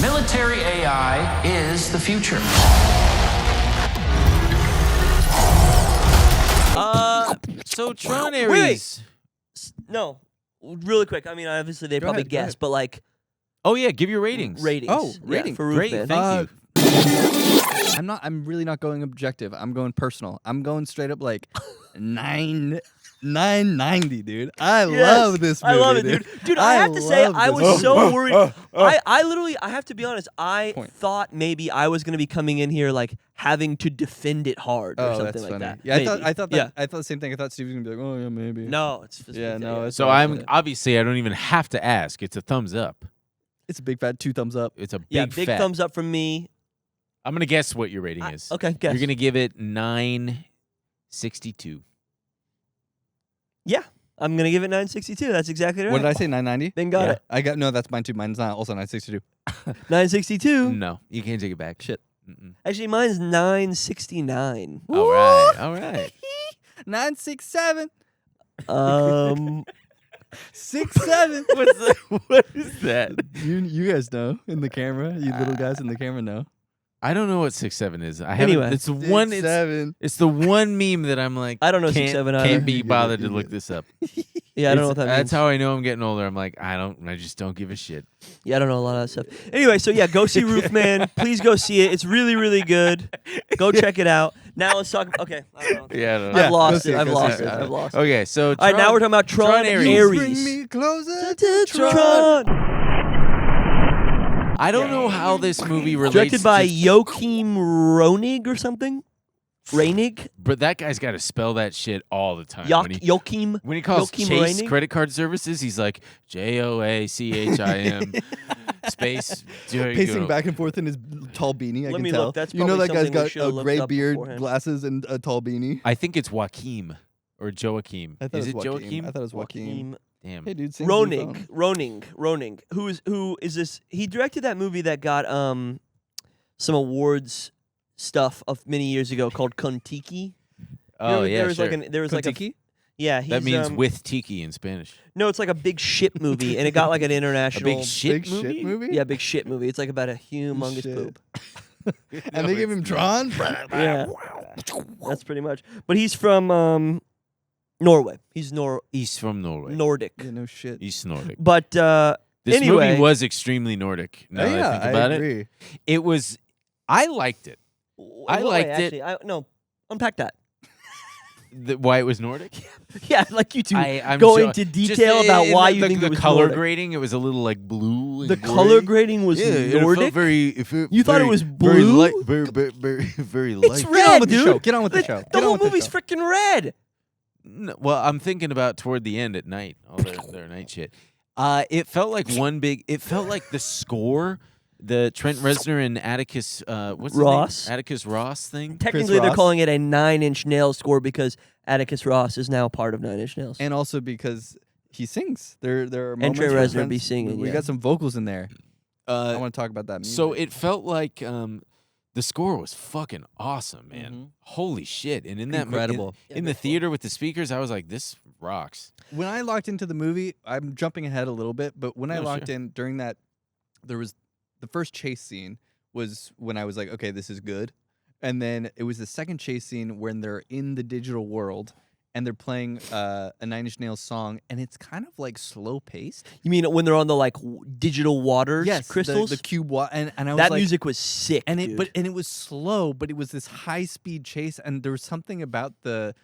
Military AI is the future. So Tron Ares. Wait. No, really quick. I mean, obviously they Go probably ahead, go guessed, ahead. but like Oh yeah, give your ratings. ratings. Oh, Yeah, rating. for Great, Roofman. thank you. I'm really not going objective. I'm going personal. I'm going straight up like 990, dude. I love this movie. I love it, dude. Dude, I have to say, love I this was so movie. worried. I literally, I have to be honest, I Point. thought maybe I was going to be coming in here like having to defend it hard or Oh, something that's like funny. that. Yeah, Maybe. I thought Yeah. the same thing. I thought Steve was gonna be like, oh yeah, maybe. No, it's just Yeah, no. It's So I'm obviously I don't even have to ask. It's a thumbs up. It's a big fat 2 thumbs up. It's a big, yeah, big fat. thumbs up from me. I'm gonna guess what your rating is. Okay, guess. You're gonna give it 962. Yeah, I'm going to give it 962. That's exactly right. What did I say? 990. Then got it. I got no. That's mine too. Mine's not also 962. 962. No, you can't take it back. Shit. Mm-mm. Actually, mine's 969. All right, all right. 967. 67. What is that? You guys know in the camera. You little guys in the camera know. I don't know what 6'7" is. I haven't. Anyway. It's the one. 7. It's the one meme that I'm like. I don't know can't, 6'7" either. Can't be bothered to look this up. Yeah, I don't know what that means. That's how I know I'm getting older. I'm like, I just don't give a shit. Yeah, I don't know a lot of that stuff. Anyway, so yeah, go see Roofman. Please go see it. It's really, really good. Go check it out. Now let's talk. Okay, I don't know. Yeah, I don't I've know. lost go it. see it, I've go lost see it. it. I've lost it. Okay, so All right, now we're talking about Tron Ares. Bring me closer To to Tron. I don't know how this movie relates. Directed by to, Joachim Ronig or something. Reinig? but that guy's got to spell that shit all the time. Joachim. When he calls Joachim Chase Reinig? credit card services, he's like JOACHIM space. Pacing back and forth in his tall beanie. I Let can me tell. look. That's you know that probably guy's something we got should've a looked gray up beard, beforehand. glasses, and a tall beanie. I think it's Joaquim or Joachim. I thought Is it it was Joachim? I thought it was Joaquin. Damn. Hey, dude. sing to the phone. Ronig. Who is this? He directed that movie that got some awards stuff of many years ago called Kontiki. Oh yeah, there was sure. like there was like Kontiki? yeah. He's, That means with tiki in Spanish. no, it's like a big shit movie, and it got like an A international big shit Big movie. shit movie? Yeah, big shit movie. It's like about a humongous Shit. poop. And they gave him Tron? Yeah, that's pretty much. But he's from Norway. He's He's from Norway. Nordic. Yeah, no shit. He's Nordic. But This anyway, movie was extremely Nordic. Now that I think about agree. it, it was. I liked it. I liked it. actually, no, unpack that. Why it was Nordic? Yeah, I'd like you to I'm go sure- into just detail in about why the, you the, think the it was color Nordic. grading. It was a little like blue. And The gray. color grading was Yeah, it felt Nordic. very. You thought it very- was Very blue? light. Very light. It's Get on red, with the dude. show. Get on with the show. The Get on whole with the movie's show. freaking red. No, well, I'm thinking about toward the end at night, all their night shit. It felt like one big. It felt like the score, the Trent Reznor and Atticus what's his Ross. name? Atticus Ross thing. Technically, they're Ross. calling it a 9 Inch Nails score because Atticus Ross is now part of 9 Inch Nails. And also because he sings. There are And moments Trey where Reznor Trent's- be singing, We yeah. got some vocals in there. I want to talk about that music. So it felt like the score was fucking awesome, man. Holy shit! And in that Incredible. in the theater with the speakers, I was like, this rocks. When I locked into the movie, I'm jumping ahead a little bit, but when I No, locked sure. in during that, there was the first chase scene was when I was like, okay, this is good. And then it was the second chase scene when they're in the digital world and they're playing a Nine Inch Nails song, and it's kind of like slow paced. You mean when they're on the like digital waters Yes, crystals? the cube and I was that like, music was sick, and dude. it was slow, but it was this high speed chase, and there was something about the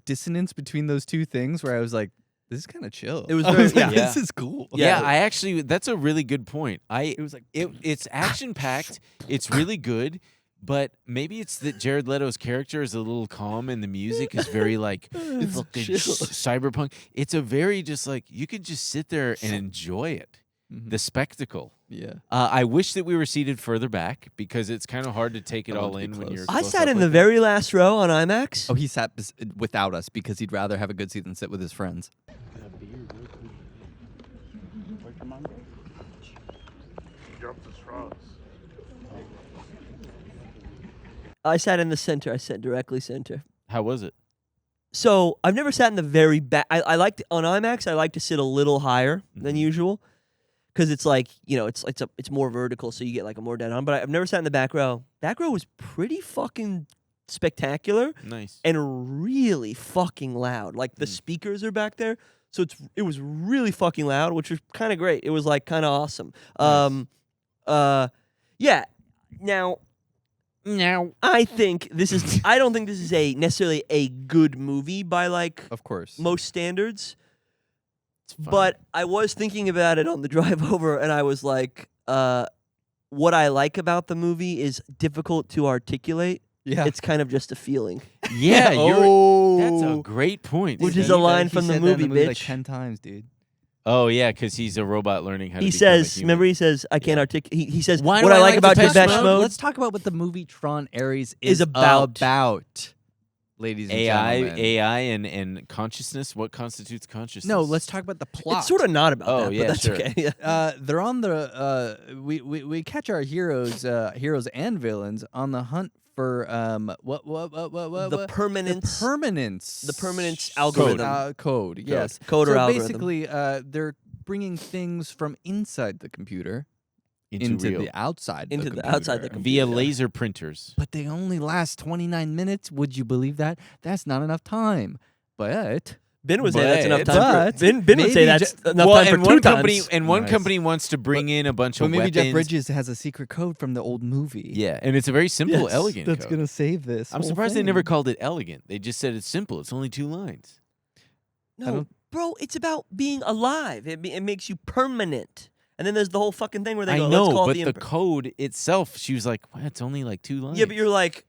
dissonance between those two things where I was like, this is kind of chill. It was I very- like, yeah. this is cool. Yeah, I actually that's a really good point. It was like It's action packed. It's really good. But maybe it's that Jared Leto's character is a little calm and the music is very like fucking cyberpunk. It's a very just like you could just sit there and enjoy it, the spectacle. Yeah. I wish that we were seated further back because it's kind of hard to take it all in when you're. I close sat up in like the that. very last row on IMAX. Oh, he sat without us because he'd rather have a good seat than sit with his friends. I sat in the center. I sat directly center. How was it? So I've never sat in the very back. I like on IMAX. I like to sit a little higher than usual because it's like it's more vertical, so you get like a more dead on. But I've never sat in the back row. Back row was pretty fucking spectacular. Nice. And really fucking loud. Like the speakers are back there, so it was really fucking loud, which was kind of great. It was like kind of awesome. Yeah. Now, I think this is. I don't think this is necessarily a good movie by like, of course, most standards. But I was thinking about it on the drive over, and I was like, what I like about the movie is difficult to articulate. Yeah, it's kind of just a feeling. Yeah, that's a great point. Which is a line from the movie, bitch. like 10 times, dude. Oh yeah, because he's a robot learning how to. He become a says, human. "Remember, he says I can't articulate." He says, Why "What do I like about Depeche Depeche Mode." Let's talk about what the movie Tron Ares Is about. Ladies and AI, gentlemen. AI, and consciousness. What constitutes consciousness? No, let's talk about the plot. It's sort of not about that, yeah, but that's sure. okay. Yeah. They're on the we catch our heroes and villains on the hunt for The permanence. the permanence algorithm. code. Yes, Code or so algorithm. basically, they're bringing things from inside the computer into real. the outside Into the the computer. outside the via laser printers. But they only last 29 minutes. Would you believe that? That's not enough time. But Ben would say that's enough But- time. Ben would say maybe that's ju- enough Well, time for and two one company times. and one Nice. company wants to bring in a bunch but of maybe weapons. Jeff Bridges has a secret code from the old movie. Yeah, and it's a very simple, Yes, elegant. That's code. gonna save this. I'm whole surprised they thing. never called it elegant. They just said it's simple. It's only 2 lines. No, bro, it's about being alive. It makes you permanent. And then there's the whole fucking thing where they I go, know, let's call but it the code itself, she was like, well, it's only like 2 lines. Yeah, but you're like,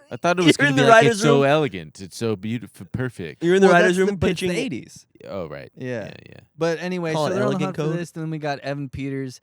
I thought it was you're going in to be the like, writer's it's so room. elegant. It's so beautiful, perfect. you're in the Well, writer's that's room but it's pitching. the 80s. Oh, right. Yeah. Yeah. But anyway, Call so it they're on the elegant hunt for code. this, and then we got Evan Peters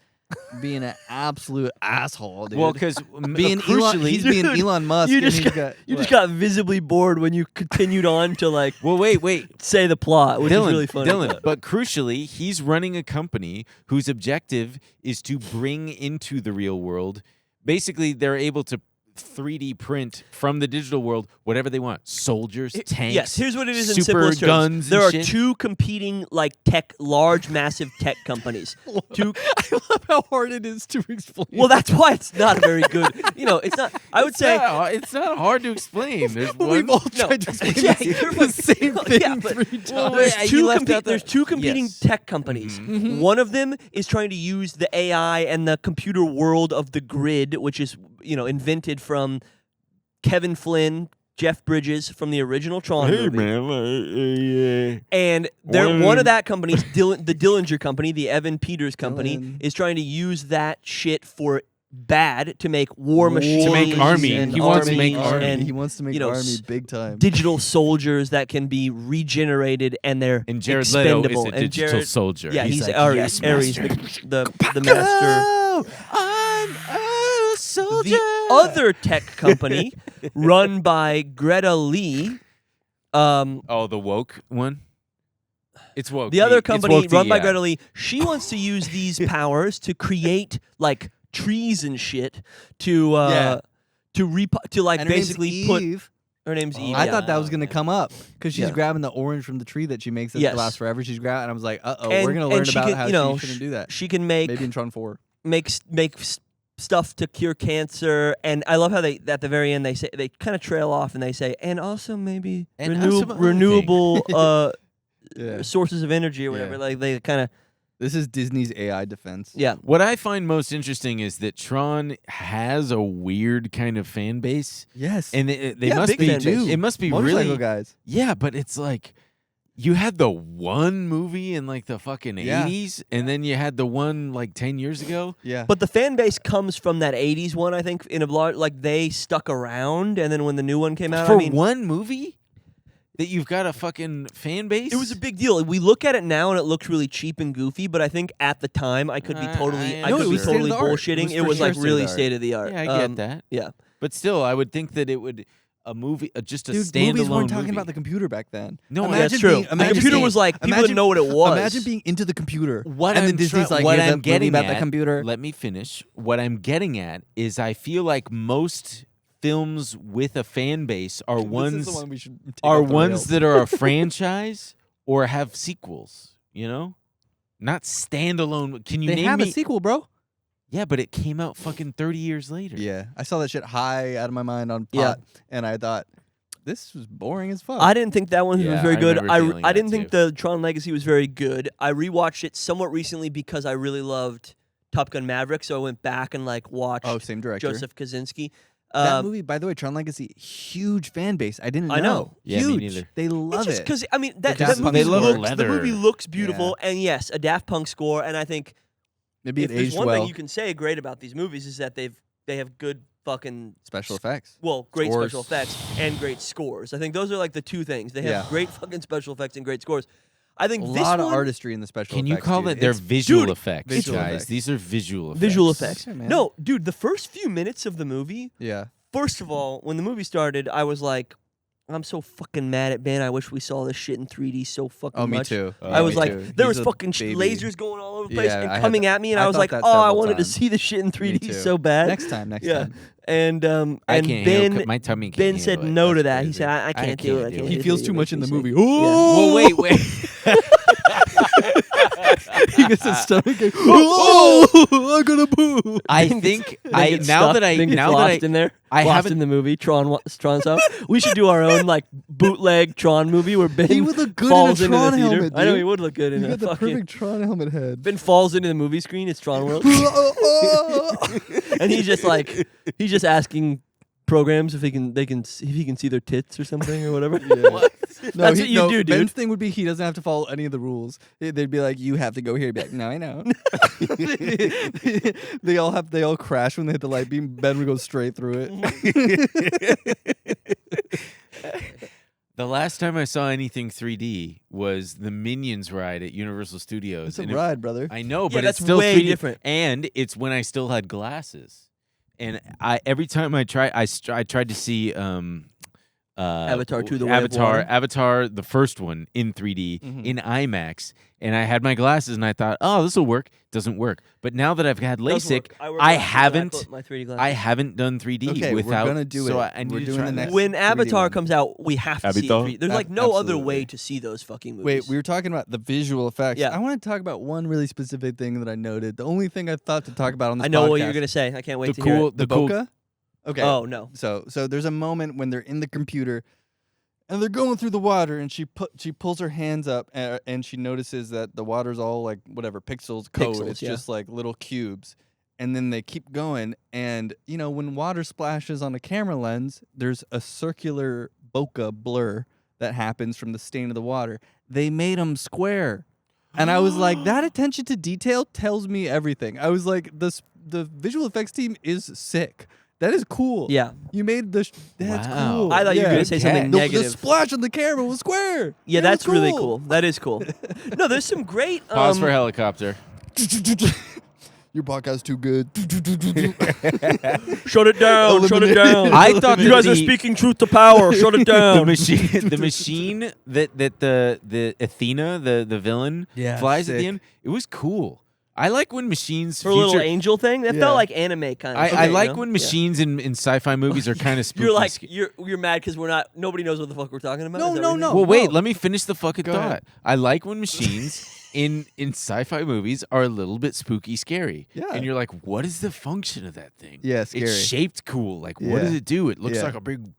being an absolute asshole, dude. Well, because being crucially, he's being Elon Musk. You and just he's got, you what? just got visibly bored when you continued on to like well, wait. say the plot, which Dylan, is really funny. Dylan, but crucially, he's running a company whose objective is to bring into the real world. Basically, they're able to 3D print from the digital world whatever they want: soldiers, tanks. Yes, here's what it is in super simplest terms. guns. There and are shit. 2 competing like large, massive tech companies. Two. I love how hard it is to explain. Well, that's why it's not very good. It's not. I would say. it's not hard to explain. There's We've one. all tried to explain Yeah, the you're same thing yeah, but 3 times. Well, There's wait, two, you left out the- there's 2 competing Yes. tech companies. One of them is trying to use the AI and the computer world of the grid, which is invented from Kevin Flynn, Jeff Bridges from the original Tron movie. And one of that company's the Dillinger company, the Evan Peters company, Dylan. is trying to use that shit for bad to make war machines. To make army. And He wants to make armies army. and, He wants to make you know, army big time. digital soldiers that can be regenerated and they're And Jared Leto is expendable. a and digital Jared, soldier. Yeah, he's like, Aries. "Yes, Aries, master." the master. I'm a soldier. The other tech company run by Greta Lee. Oh, the woke one? It's woke. The other It's company woke, run by yeah. Greta Lee, she wants to use these powers to create like trees and shit to Yeah. to like And her name's basically put. Eve. Her name's Eve. I yeah. thought that was gonna come up because she's Yeah. grabbing the orange from the tree that she makes that Yes. lasts forever. She's grabbing, and I was like, "Uh oh, And- we're gonna and learn she about can, how you know, she shouldn't do that." She can make Maybe in Tron 4. make stuff to cure cancer, and I love how they at the very end they say they kind of trail off and they say, and also maybe And also other renewable Yeah. sources of energy or whatever. Yeah. Like they kind of This is Disney's AI defense. yeah. What I find most interesting is that Tron has a weird kind of fan base. Yes. And they Yeah, must big be fan base. it must be Motorcycle really guys. Yeah, but it's like you had the one movie in like the fucking Yeah. 80s and then you had the one like 10 years ago. Yeah. But the fan base comes from that '80s one, I think. In a lot, like they stuck around, and then when the new one came out, For I mean, one movie that you've got a fucking fan base? it was a big deal. We look at it now, and it looks really cheap and goofy. But I think at the time, I could be totally, I No, could it be was totally state-of-the-art. bullshitting. It It was was for like sure really state-of-the-art. state of the art. Yeah, I get that. Yeah. But still, I would think that it would a movie just a Dude, standalone movies weren't talking movie. about the computer back then. No, imagine that's true. Being, The imagine computer being- was like, people imagine- didn't know what it was. Imagine being into the computer. What and I'm then Disney's try- like, what "Here's I'm a movie getting about at, the computer. Let me finish. What I'm getting at is I feel like most films with a fan base are This is ones the one we should take are off the ones rails. that are a franchise or have sequels, you know? Not standalone. Can you They name have me a sequel, bro. Yeah, but it came out fucking 30 years later. Yeah, I saw that shit high out of my mind on Yeah. pot, and I thought this was boring as fuck. I didn't think that one was Yeah, very I good. remember feeling I that didn't think the Tron Legacy was very good. I rewatched it somewhat recently because I really loved Top Gun Maverick, so I went back and like watched Oh, same director. Joseph Kosinski. That movie, by the way, Tron Legacy, huge fan base. I didn't know. I know. Yeah, me huge. neither. They love It's just it. because I mean that, Daft that Punk movie They love looks leather. the movie looks beautiful, and yes, a Daft Punk score. And I think Maybe if it there's aged one well. thing you can say great about these movies is that they have good fucking Special effects. well, great Scores. special effects and great scores. I think those are like the two things. They have Yeah. great fucking special effects and great scores. I think A this lot one, of artistry in the special Can you effects. call dude. it their It's- visual dude, effects, visual guys? effects. These are visual effects. visual effects. Yeah, man. No, dude, the first few minutes of the movie. Yeah. First of all, when the movie started, I was like, I'm so fucking mad at Ben. I wish we saw this shit in 3D so fucking Oh, me much. too. I was me like, too. there He's was a fucking baby. lasers going all over the place Yeah, and I had coming that- at me, and I I was thought like, that oh, I several wanted to times. see this shit in Me 3D too. so bad. Next time. Yeah. And I can't Ben handle, my tummy can't Ben said handle it. no to That's that. He crazy. said, I can't do it. I can't He do feels it. too It much in makes the me movie. sick." Well, wait. He gets his stomach. Oh, I'm gonna boo. I think Then gets stuck, then gets lost in there. I lost haven't in the movie Tron stuff. We should do our own like bootleg Tron movie where Ben He would look good falls in a into Tron the theater. helmet, I know dude. he would look good in You a got the fucking. perfect Tron helmet head. Ben falls into the movie screen. It's Tron World, and he's just asking programs if he can see their tits or something or whatever. Yeah. No, That's what you do, dude. Ben's thing would be he doesn't have to follow any of the rules. They'd be like, you have to go here. He'd be like, no, I know. they all crash when they hit the light beam. Ben would go straight through it. The last time I saw anything 3D was the Minions ride at Universal Studios. It's a and ride, brother. I know, Yeah, but that's it's still way 3D, different. and it's when I still had glasses. And every time I tried to see Avatar 2: The Way of Water. Avatar, the first one in 3D in IMAX, and I had my glasses, and I thought, oh, this will work. Doesn't work. But now that I've had Does LASIK, work. wear I glasses, haven't. put my 3D glasses. I haven't done 3D Okay, without. we're gonna do so it. I need We're to doing try the that. next When 3D Avatar one. comes out, we have to see Avatar? 3D. There's like no other Absolutely. way to see those fucking movies. Wait, we were talking about the visual effects. Yeah. I want to talk about one really specific thing that I noted. The only thing I thought to talk about on this I know podcast. what you're gonna say. I can't wait The to hear cool- it. The cool- bokeh? Okay. Oh no. So there's a moment when they're in the computer and they're going through the water and she pulls her hands up and she notices that the water's all like whatever pixels code. Pixels, It's yeah. just like little cubes. And then they keep going and you know when water splashes on a camera lens, there's a circular bokeh blur that happens from the stain of the water. They made them square. And I was like, that attention to detail tells me everything. I was like, the visual effects team is sick. That is cool. Yeah. You made that's Wow. cool. I thought you were Yeah. gonna say something The negative. splash on the camera was square. Yeah, It that's was really cool. That is cool. No, there's some great. Pause for helicopter. Your podcast too good. Shut it down. Shut it down. I thought you that guys are the- speaking truth to power. Shut it down. the machine that the Athena, the villain, Yeah, flies at the sick. end. It was cool. I like when machines Her little angel thing. That Yeah. felt like anime kind of. I like when machines in sci-fi movies are kind of spooky. You're like you're mad because we're not. Nobody knows what the fuck we're talking about. Is that what you mean? Well, wait. Let me finish the fucking Go thought. ahead. I like when machines in sci-fi movies are a little bit spooky, scary. Yeah. And you're like, what is the function of that thing? Yeah, scary. It's shaped cool. Like, what does Yeah. it do? It looks Yeah. like a big.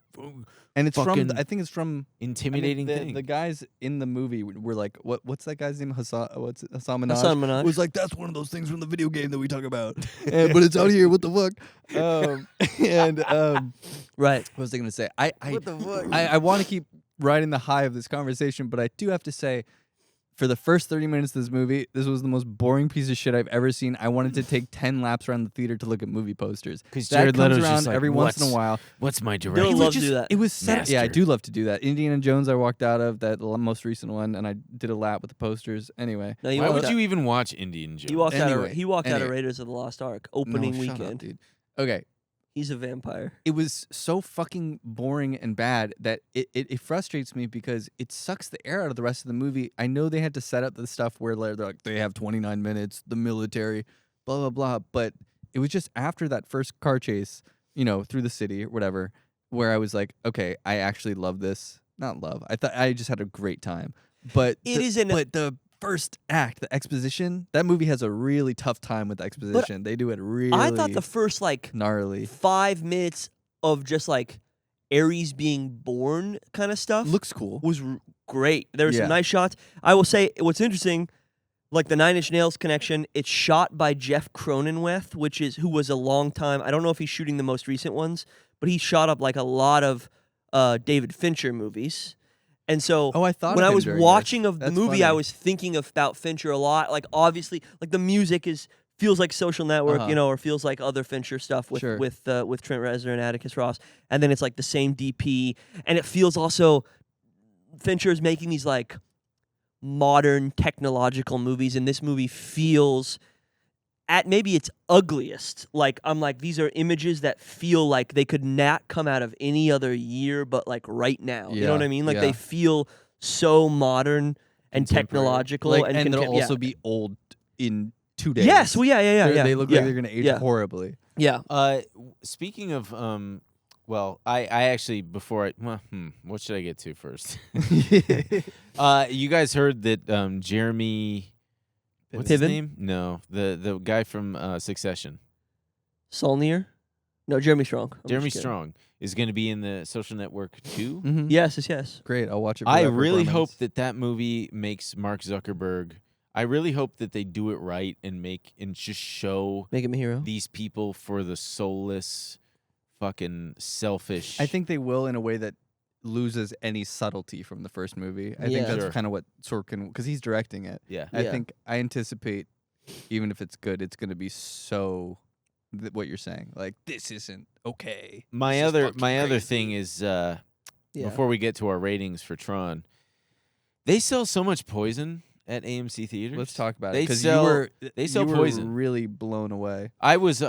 And it's fucking I think it's from intimidating thing. The guys in the movie were like, what's that guy's name? Hassan Minhaj? Hassan Minhaj. Was like, that's one of those things from the video game that we talk about. But it's out here. What the fuck? Right. What was I going to say? I want to keep riding the high of this conversation, but I do have to say, for the first 30 minutes of this movie, this was the most boring piece of shit I've ever seen. I wanted to take 10 laps around the theater to look at movie posters. Because that Jared comes Leto's around just like, every once in a while. What's my Dylan direction? loves to do that. It was set. Yeah, I Master. do love to do that. Indiana Jones, I walked out of that most recent one, and I did a lap with the posters. Anyway, No, Why would you even watch Indian Jones? He walked out. Anyway, He walked out of anyway. Raiders of the Lost Ark No, opening shut up, weekend. dude. Okay, He's a vampire. it was so fucking boring and bad that it frustrates me because it sucks the air out of the rest of the movie. I know they had to set up the stuff where they're like, they have 29 minutes, the military, blah, blah, blah. But it was just after that first car chase, through the city or whatever, where I was like, okay, I actually love this. Not love. I thought I just had a great time. But but the first act, the exposition, that movie has a really tough time with exposition. They do it really I thought the first gnarly. 5 minutes of just like Aries being born kind of stuff Looks cool. was great. There were Yeah. some nice shots. I will say what's interesting, like the Nine Inch Nails connection, it's shot by Jeff Cronenweth, who was a long time. I don't know if he's shooting the most recent ones, but he shot up like a lot of David Fincher movies. And so I thought when of I him was during watching this. of the That's movie, I funny. was thinking about Fincher a lot. Like obviously, like the music feels like Social Network, or feels like other Fincher stuff with Sure. with Trent Reznor and Atticus Ross. And then it's like the same DP, and it feels also Fincher is making these like modern technological movies, and this movie feels at maybe its ugliest. Like I'm like, these are images that feel like they could not come out of any other year, but like right now. You know what I Yeah, mean? Like yeah. they feel so modern and Contemporary. technological, and and they'll yeah. also be old in 2 days. Yes, well, yeah. They look yeah. like they're gonna age yeah. horribly. Yeah. Speaking of, well, I actually before what should I get to first? You guys heard that Jeremy, what's his Piven? name? No, the guy from Succession. Saulnier? No, Jeremy Strong. I'm Jeremy just kidding. Strong is going to be in the Social Network 2. Mhm. Yes. Great. I'll watch it. For I whatever really performance. hope that movie makes Mark Zuckerberg. I really hope that they do it right and just show Make him a hero. these people for the soulless, fucking selfish. I think they will in a way that loses any subtlety from the first movie. I think Yeah. that's Sure. kind of what Sorkin, because he's directing it. Yeah. I Yeah. think I anticipate, even if it's good, it's going to be so what you're saying. Like, this isn't okay. My This is other fucking thing is Yeah. before we get to our ratings for Tron, they sell so much poison at AMC theaters. Let's talk about it They because sell you were poison. really blown away. I was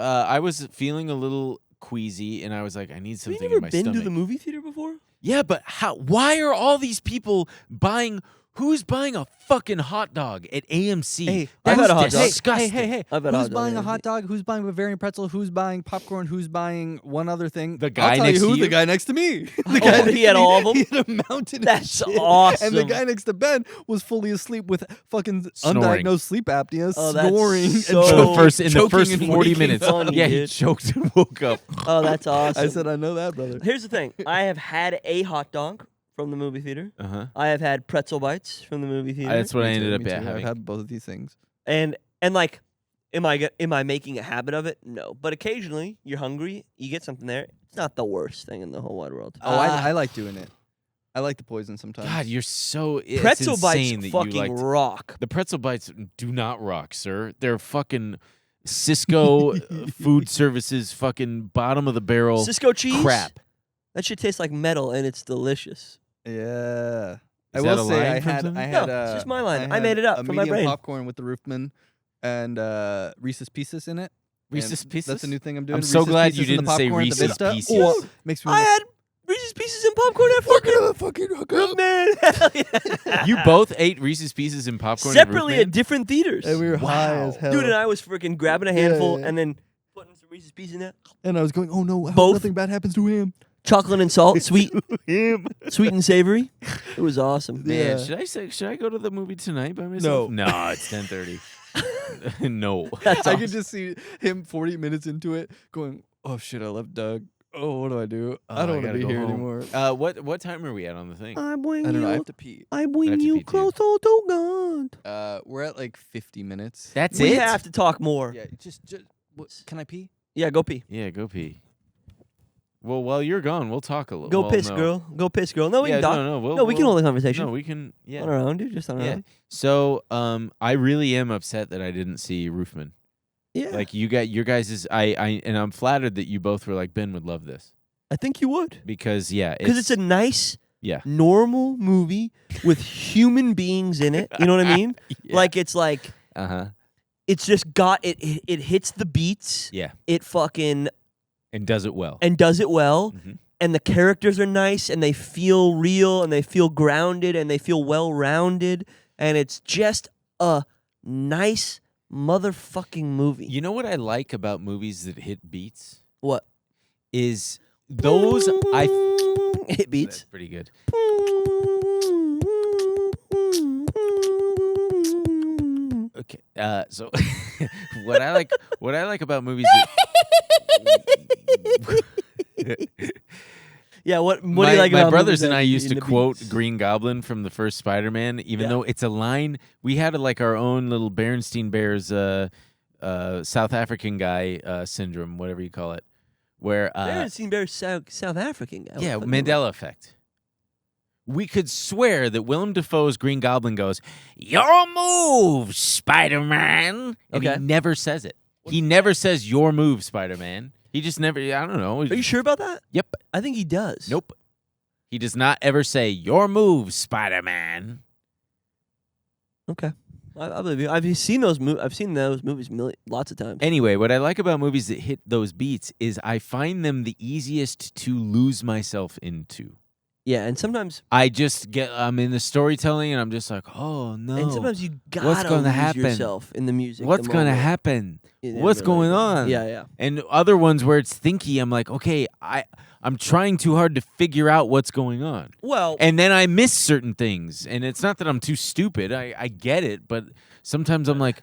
feeling a little queasy, and I was like, I need Have something you never in my been stomach. to the movie theater before? Yeah, but why are all these people buying? Who's buying a fucking hot dog at AMC? Hey, I've had a hot dog. disgusting. Hey! I've had a Who's hot dog buying at a hot AMC. dog? Who's buying Bavarian pretzel? Who's buying popcorn? Who's buying one other thing? The guy I'll tell next you to who. you? The guy next to me. The Oh, guy he next had to me, all of them? He had a mountain. That's of shit. awesome. And the guy next to Ben was fully asleep with fucking Snoring. undiagnosed sleep apnea, Oh, that's snoring, so and In the first choking 40 and waking minutes. up. funny, Yeah, he dude. choked and woke up. Oh, that's awesome. I said, I know that, brother. Here's the thing. I have had a hot dog from the movie theater. Uh-huh. I have had pretzel bites from the movie theater. That's what I Me too, ended up me too. I've having. had both of these things. And like, am I making a habit of it? No. But occasionally, you're hungry, you get something there. It's not the worst thing in the whole wide world. Oh, I like doing it. I like the poison sometimes. God, you're so it's Pretzel insane bites that fucking you liked. rock. The pretzel bites do not rock, sir. They're fucking Cisco food services, fucking bottom of the barrel Cisco cheese? crap. That shit tastes like metal, and it's delicious. Yeah. Is I that a will say line I from had something? No, it's just my line. I made it up a from my medium brain. popcorn with the Roofman and Reese's Pieces in it. Reese's And Pieces? That's a new thing I'm doing. I'm so Reese's glad you Pieces in the didn't say popcorn at the Reese's Vista. Pieces. Oh, makes me I had Reese's Pieces and popcorn at fucking Roofman. Hell yeah. You both ate Reese's Pieces and popcorn Separately at at different theaters. And we were high as hell. Dude, and I was freaking grabbing a handful Yeah. and then putting some Reese's Pieces in there. And I was going, oh no, I hope Both? nothing bad happens to him. Chocolate and salt, sweet and savory. It was awesome. Man, should I go to the movie tonight by myself? No, it's 10:30. No. That's I awesome. could just see him 40 minutes into it going, oh shit, I love Doug. Oh, what do I do? I don't want to be here anymore. What time are we at on the thing? I bring I don't know. I you, have to pee. I bring have to you pee, too. closer to God. We're at like 50 minutes. That's We it. have to talk more. Yeah, just can I pee? Yeah, go pee. Yeah, go pee. Well, while you're gone, we'll talk a little. Go well, piss, no. girl. Go piss, girl. No, we Yeah, can talk. no, we can hold a conversation. No, we can. Yeah. On our own, dude. Just on our Yeah. own. So, I really am upset that I didn't see Roofman. Yeah. Like you got your guys' and I'm flattered that you both were like, Ben would love this I think you would. because Because it's a nice, yeah. normal movie with human beings in it. You know what I mean? Yeah. Like it's like it's just got it. It hits the beats. Yeah. It fucking And does it well. and does it well. Mhm. And the characters are nice, and they feel real, and they feel grounded, and they feel well-rounded, and it's just a nice motherfucking movie. You know what I like about movies that hit beats What? is those Hit beats. That's pretty good. Okay. So what I like about movies that Yeah, what do you like my about brothers movies and that I used in to the quote beats? Green Goblin from the first Spider-Man, even Yeah. though it's a line we had like our own little Berenstain Bears South African guy syndrome, whatever you call it, where Berenstain Bears South African guy. yeah, What the fuck? Mandela effect. We could swear that Willem Dafoe's Green Goblin goes, "Your move, Spider-Man," and Okay. he never says it. He never says "Your move, Spider-Man." He just never. I don't know. Are you sure about that? Yep. I think he does. Nope. He does not ever say "Your move, Spider-Man." Okay. I believe you. I've seen those movies lots of times. Anyway, what I like about movies that hit those beats is I find them the easiest to lose myself into. Yeah, and sometimes I'm in the storytelling and I'm just like, oh no. and sometimes you gotta What's gonna lose happen? yourself in the music. What's the going to moment. happen? Yeah, What's really. going on? Yeah, yeah. And other ones where it's thinky, I'm like, okay, I'm trying too hard to figure out what's going on. Well, And then I miss certain things. And it's not that I'm too stupid. I get it, but sometimes I'm like,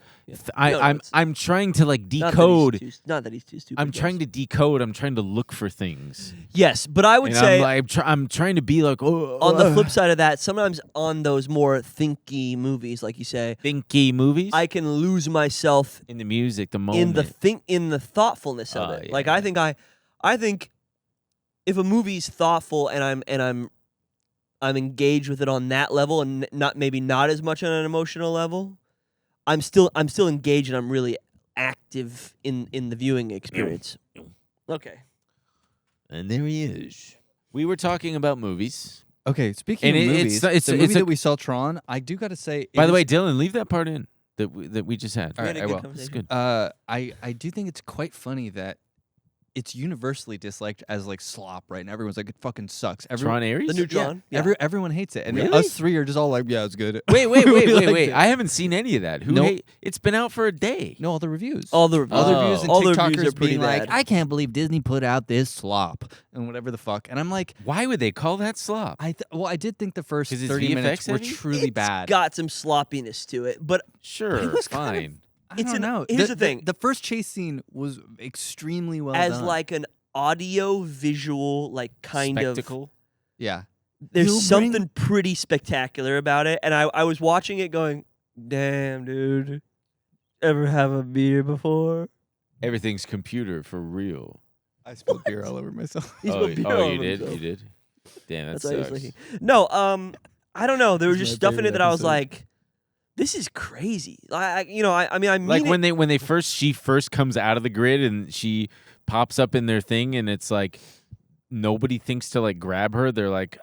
I'm trying to like decode. Not that he's too stupid. I'm trying to decode. I'm trying to look for things. Yes, but I would And say I'm trying to be like, oh. on the flip side of that, sometimes on those more thinky movies, like you say, thinky movies, I can lose myself in the music, the moment, in the thoughtfulness of it. yeah. Like I think if a movie's thoughtful and I'm engaged with it on that level and not as much on an emotional level, I'm still engaged and I'm really active in the viewing experience. Okay. And there he is. We were talking about movies. Okay, speaking And of it's- movies, it's- the it's movie a- that we saw, Tron, I do got to say... By the way, Dylan, leave that part in that we just had. All right, I will. It's good. I do think it's quite funny that it's universally disliked as like slop, right? And everyone's like, it fucking sucks. Tron Ares? The new Tron? Yeah. Everyone hates it. And Really? us three are just all like, yeah, it's good. Wait. We liked it. I haven't seen any of that. Nope. It's been out for a day. No, all the reviews. All the reviews. All the reviews and All the TikTokers reviews are pretty being like, bad. I can't believe Disney put out this slop and whatever the fuck. And I'm like, Why would they call that slop? I did think the first 'Cause it's 30 minutes VFX were heavy? truly It's bad. got some sloppiness to it, but Sure, it was kind of- fine. I don't know. Here's the thing. The first chase scene was extremely well as done. like an audio visual, like kind Spectacle. Yeah. there's You'll something pretty spectacular about it. And I was watching it going, damn, dude. Ever have a beer before? Everything's computer for real. I spilled beer all over myself. He spilled beer all you over did? himself. You did? Damn, that That's what I was sucks. thinking. No, I don't know. There was This is just my stuff in it favorite that I was episode. like, this is crazy. I mean, I mean Like it. when she first comes out of the grid and she pops up in their thing and it's like nobody thinks to like grab her. They're like,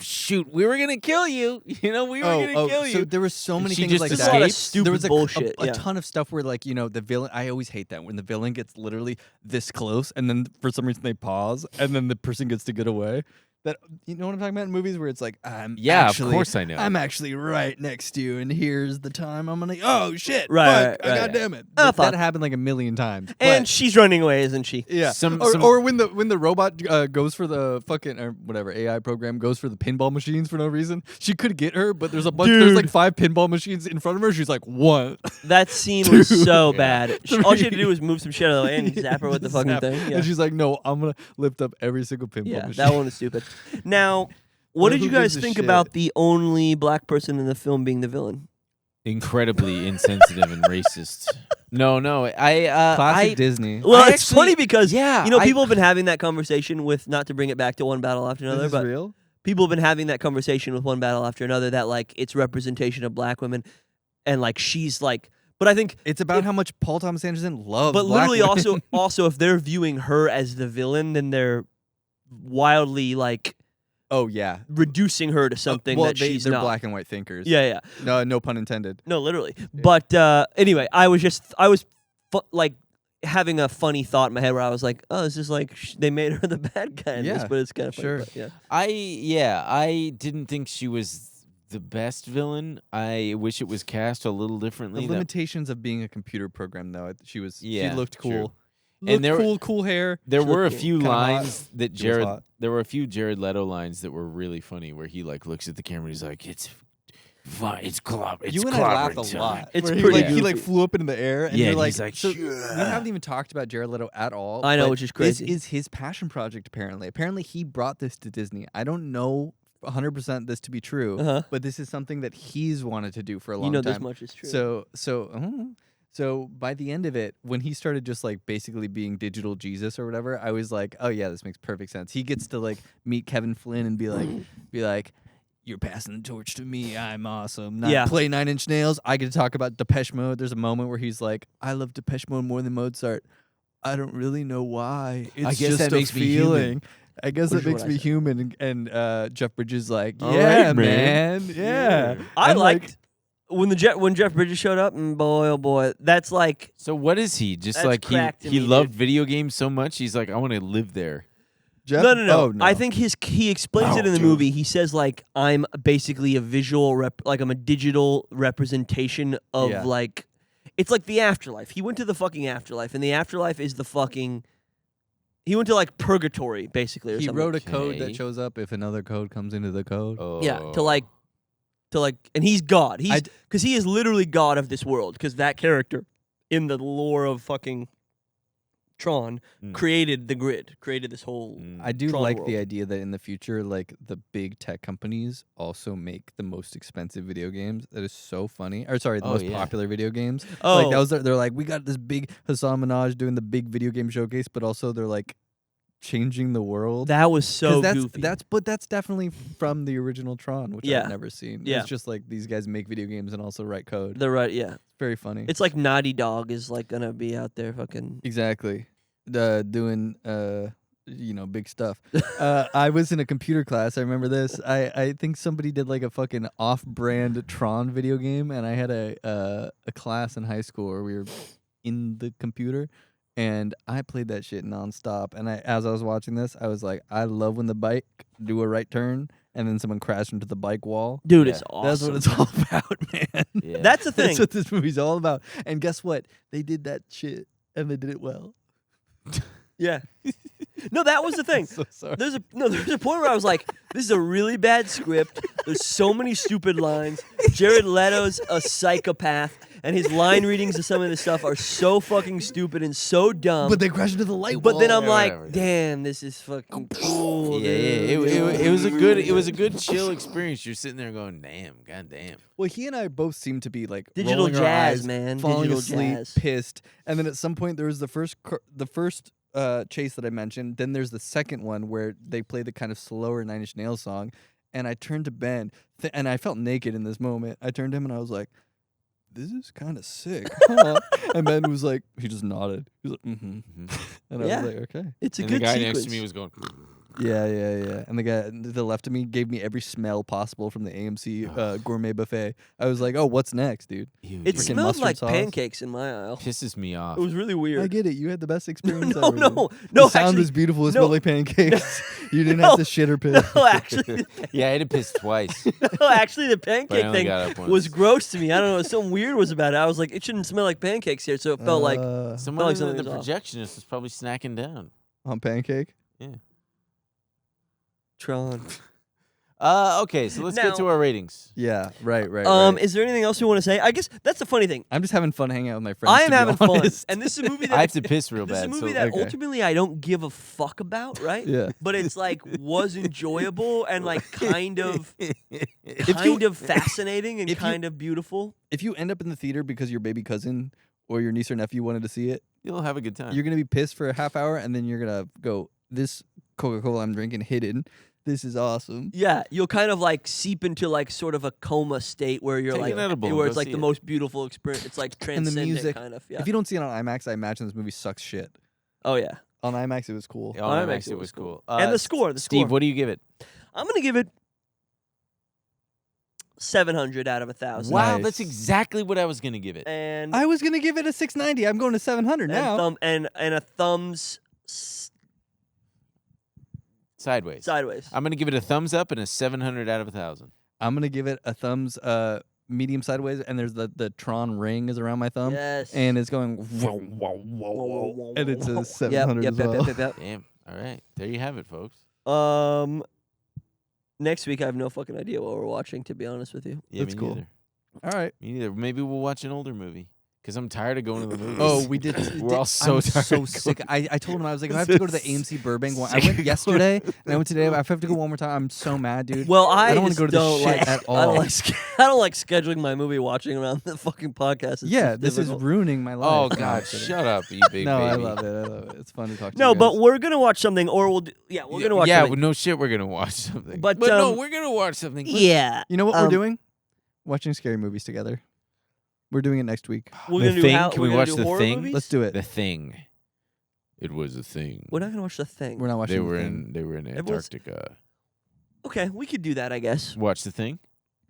shoot, we were gonna kill you. You know, we were gonna kill So you. there were so many She things just like There's that. a lot of escapes? stupid There was bullshit. a yeah. ton of stuff where like, the villain, I always hate that when the villain gets literally this close and then for some reason they pause and then the person gets to get away. That, you know what I'm talking about in movies where it's like, of actually, course I know. I'm actually right next to you and here's the time I'm gonna, oh shit, Right, fuck, right. God damn it. Oh, That fuck. happened like a million times. And But- she's running away, isn't she? yeah, Some- or when the robot goes for the fucking or whatever AI program goes for the pinball machines for no reason. She could get her, but there's a bunch. There's Dude. like 5 pinball machines in front of her. She's like, what? That scene was so Yeah. bad. All she had to do was move some shit out of the way and zap her with the fucking Snap. thing. Yeah, And she's like, no, I'm gonna lift up every single pinball yeah, machine. that one was stupid. Now, what did Who you guys gives a think shit? about the only black person in the film being the villain? Incredibly insensitive and racist. No, Classic Disney. Well, I it's actually- funny because yeah, people have been having that conversation with, not to bring it back to One Battle After Another, This is but real. people have been having that conversation with One Battle After Another that like it's representation of black women, and like she's like, but I think It's about how much Paul Thomas Anderson loves. but black literally women. also if they're viewing her as the villain, then they're wildly like oh yeah, reducing her to something well, that she's they're not. black and white thinkers. Yeah, yeah. No pun intended. No, literally. But anyway, I was like having a funny thought in my head where I was like, oh, it's just like they made her the bad guy in this, Yeah, but it's kind of funny. sure. But, yeah. I didn't think she was the best villain. I wish it was cast a little differently. The That- limitations of being a computer program, though. She Yeah, looked true. cool. And Looked cool hair. There She were a looked few kinda hot. lines that She was Jared. hot. There were a few Jared Leto lines that were really funny, where he like looks at the camera. And he's like, "It's fine. It's clobbering. You and I laughed a lot. It's where pretty he goofy. flew up into the air, and Yeah, you're and like, he's like, so "Sure." we haven't even talked about Jared Leto at all. I know, but which is crazy. This is his passion project. Apparently he brought this to Disney. I don't know 100% this to be true, Uh-huh. but this is something that he's wanted to do for a long You know time. this much is true. So by the end of it, when he started just like basically being digital Jesus or whatever, I was like, oh yeah, this makes perfect sense. He gets to like meet Kevin Flynn and be like, you're passing the torch to me. I'm awesome. Yeah. Play 9 Inch Nails. I get to talk about Depeche Mode. There's a moment where he's like, I love Depeche Mode more than Mozart. I don't really know why. It's I guess just that a makes me feeling. human. I guess Which it is makes what I me said. human. And Jeff Bridges like, All yeah, right, man. Yeah. I And, like, liked when Jeff Bridges showed up, and boy, oh boy, that's like So what is he? Just That's like crack to he me, loved dude. video games so much. He's like, I want to live there. Jeff? no. Oh, no. I think he explains No, it in the dude. movie. He says like I'm basically a visual like I'm a digital representation of Yeah. like it's like the afterlife. He went to the fucking afterlife, and the afterlife is the fucking. He went to like purgatory basically, or he something. wrote a code Okay. that shows up if another code comes into the code. Oh. Yeah, to like, and he's God. He's I'd- because he is literally God of this world. Because that character, in the lore of fucking Tron, Mm. created the grid, created this whole. I do Tron like world. the idea that in the future, like the big tech companies also make the most expensive video games. That is so funny. Or sorry, the Oh, most yeah. popular video games. Oh. Like that was they're like, we got this big Hassan Minaj doing the big video game showcase, but also they're like changing the world. That was 'Cause so that's goofy. that's definitely from the original Tron, which Yeah. I've never seen. Yeah. It's just like these guys make video games and also write code. the right, yeah. It's very funny. It's like Naughty Dog is like gonna be out there fucking. Exactly. Doing big stuff. I was in a computer class. I remember this. I think somebody did like a fucking off-brand Tron video game, and I had a class in high school where we were in the computer, and I played that shit nonstop. And as I was watching this, I was like, I love when the bike do a right turn and then someone crashed into the bike wall. Dude, Yeah. it's awesome. That's what it's all about, man. Yeah. That's the thing. That's what this movie's all about. And guess what? They did that shit, and they did it well. Yeah. No, that was the thing. So sorry. There's a point where I was like, this is a really bad script. There's so many stupid lines. Jared Leto's a psychopath, and his line readings of some of this stuff are so fucking stupid and so dumb. But they crashed into the light But wall. then I'm Yeah, like, whatever. damn, this is fucking cool. Yeah, it was a good chill experience. You're sitting there going, damn, goddamn. Well, he and I both seem to be like Digital rolling our jazz, eyes, man. falling Digital asleep, jazz. pissed, and then at some point there was the first chase that I mentioned. Then there's the second one where they play the kind of slower Nine Inch Nails song. And I turned to Ben, and I felt naked in this moment. I turned to him and I was like, this is kind of sick. Huh? And Ben was like, he just nodded. He was like, mm-hmm. And I was like, okay. It's a And good the guy sequence. next to me was going. Yeah. And the guy to the left of me gave me every smell possible from the AMC gourmet buffet. I was like, oh, what's next, dude? Ew, It dude. smelled mustard like sauce. pancakes in my aisle. Pisses me off. It was really weird. I get it. You had the best experience No, ever. no, dude. no, The sound actually- was beautiful. It no. smelled like pancakes. You didn't No. have to shit or piss. No, actually, Yeah, I had to piss twice. no, actually, the But I pancake only thing got up once. was gross to me. I don't know. Something weird was about it. I was like, it shouldn't smell like pancakes here. So it felt like Someone like in the something was off. projectionist was probably snacking down. On pancake. Yeah. Tron. Okay, so let's Now- get to our ratings. Yeah, right. Is there anything else you want to say? I guess that's the funny thing. I'm just having fun hanging out with my friends. I am to be having fun, honest. and this is a movie that I have to piss real this is bad. a movie so that okay. ultimately I don't give a fuck about, right? Yeah. But it's like was enjoyable and like kind of you- fascinating and if you- kind of beautiful. If you end up in the theater because your baby cousin or your niece or nephew wanted to see it, you'll have a good time. you're gonna be pissed for a half hour, and then you're gonna go, "This Coca-Cola I'm drinking hidden. This is awesome." Yeah, you'll kind of like seep into like sort of a coma state where you're Take like an edible and where go it's like see the it. most beautiful experience. It's like And the transcendent music. kind of. Yeah. If you don't see it on IMAX, I imagine this movie sucks shit. Oh yeah. On IMAX, it was cool. Yeah, on IMAX IMAX, it was cool. And the score. The Steve, score. what do you give it? I'm gonna give it 700 out of 1,000. Wow, Nice. that's exactly what I was gonna give it. And I was gonna give it a 690. I'm going to 700 now. and a thumbs Sideways. sideways. I'm gonna give it a thumbs up and a 700 out of 1,000. I'm gonna give it a thumbs medium sideways, and there's the Tron ring is around my thumb, Yes. and it's going whoa, whoa, whoa, whoa, and it's a 700 Yep, as well. Damn. All right, there you have it, folks. Next week I have no fucking idea what we're watching. To be honest with you. Yeah, That's me cool. neither. All right. Me neither. Maybe we'll watch an older movie because I'm tired of going to the movies. Oh, we did. We're all so I'm tired. so of sick. going. I told him I was like, if I have to go to the AMC Burbank one. I went yesterday and I went today. But if I have to go one more time, I'm so mad, dude. Well, I don't want just to go to the don't shit like, at all. I don't like I don't like scheduling my movie watching around the fucking podcast. It's yeah, just this is difficult. ruining my life. Oh No, I'm God, kidding. shut up, you big No, baby. I love it. I love it. It's fun to talk to No, you but guys. we're gonna watch something, or we'll do. Yeah, we're gonna watch. Yeah, something. well, no shit, we're gonna watch something. But, no, um, we're gonna watch something. Yeah, You know what we're doing? Watching scary movies together. We're doing it next week. We're The gonna Thing? do how, Can we're we gonna watch do The horror Thing? movies? Let's do it. The Thing. It was a thing. We're not gonna watch The Thing. We're not watching They The were Thing. in Everyone's- Antarctica. Okay, we could do that, I guess. Watch The Thing.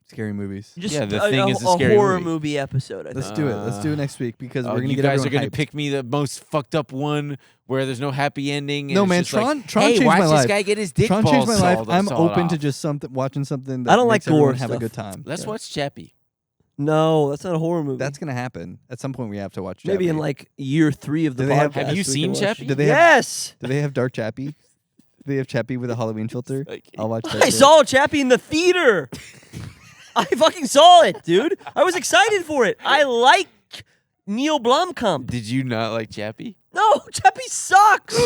Scary movies. Just Yeah, The a, Thing a, is a scary horror movie. episode. I think. Let's do it. Let's do it next week because we're gonna you get guys everyone are gonna hyped. pick me the most fucked up one where there's no happy ending. And No, it's man, just like, Tron hey, changed watch my this life. guy get his dick Tron balls changed my life. sawed- I'm sawed open to off. just watching something that I don't makes like gore everyone have a stuff. good time. Let's Yeah. watch Chappie. No, that's not a horror movie. That's gonna happen at some point. We have to watch. maybe in Chappie. like year 3 of the Do they have- podcast. Have you we seen can watch. Chappie? Do they have, Yes, do they have Dark Chappie? Do they have Chappie with a Halloween filter? I'll watch that. I shit. saw Chappie in the theater. I fucking saw it, dude. I was excited for it. I like Neil Blomkamp. Did you not like Chappie? No, Chappie sucks.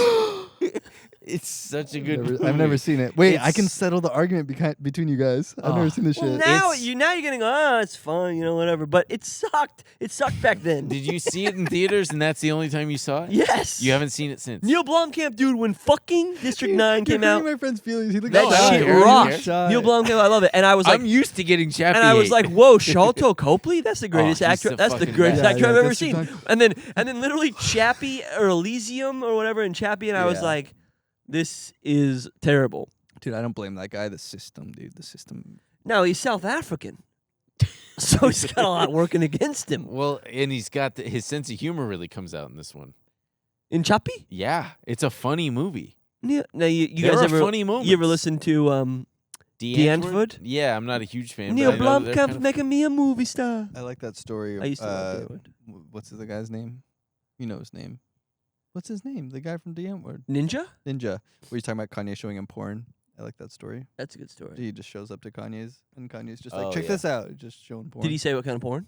It's such a good movie. I've never seen it. Wait, I can It's- settle the argument between you guys. I've never seen this Well, shit. now It's- you're getting it's fun, whatever. But it sucked. It sucked back then. Did you see it in theaters and that's the only time you saw it? Yes. You haven't seen it since? Neil Blomkamp, dude. When fucking District 9 came You're out, hurting my friend's feelings. He looked that shy. shit Who cares? rocked. Shy. Neil Blomkamp, I love it. And I was like, I'm used to getting Chappie. and I was hate. like, whoa, Sholto Copley? That's the greatest he's actor. the That's the fucking greatest best. actor I've Yeah, ever that's seen. the And then literally Chappie or Elysium or whatever in Chappie, and I was Yeah. like, this is terrible. Dude, I don't blame that guy. The system, dude. The system. No, he's South African. So he's got a lot working against him. well, and he's got his sense of humor really comes out in this one. In Chappie? Yeah, it's a funny movie. Yeah. Now you There guys are ever funny moments. you ever listen to D'Antwoord? Yeah, I'm not a huge fan. Neil but I know they're Blomkamp kind of- making me a movie star. I like that story. I used to love D'Antwoord. What's the guy's name? You know his name. What's his name? The guy from D'Antwoord. Ninja? Ninja. Where he's talking about Kanye showing him porn. I like that story. That's a good story. He just shows up to Kanye's, and Kanye's just Oh, like, check yeah. this out. Just showing porn. Did he say what kind of porn?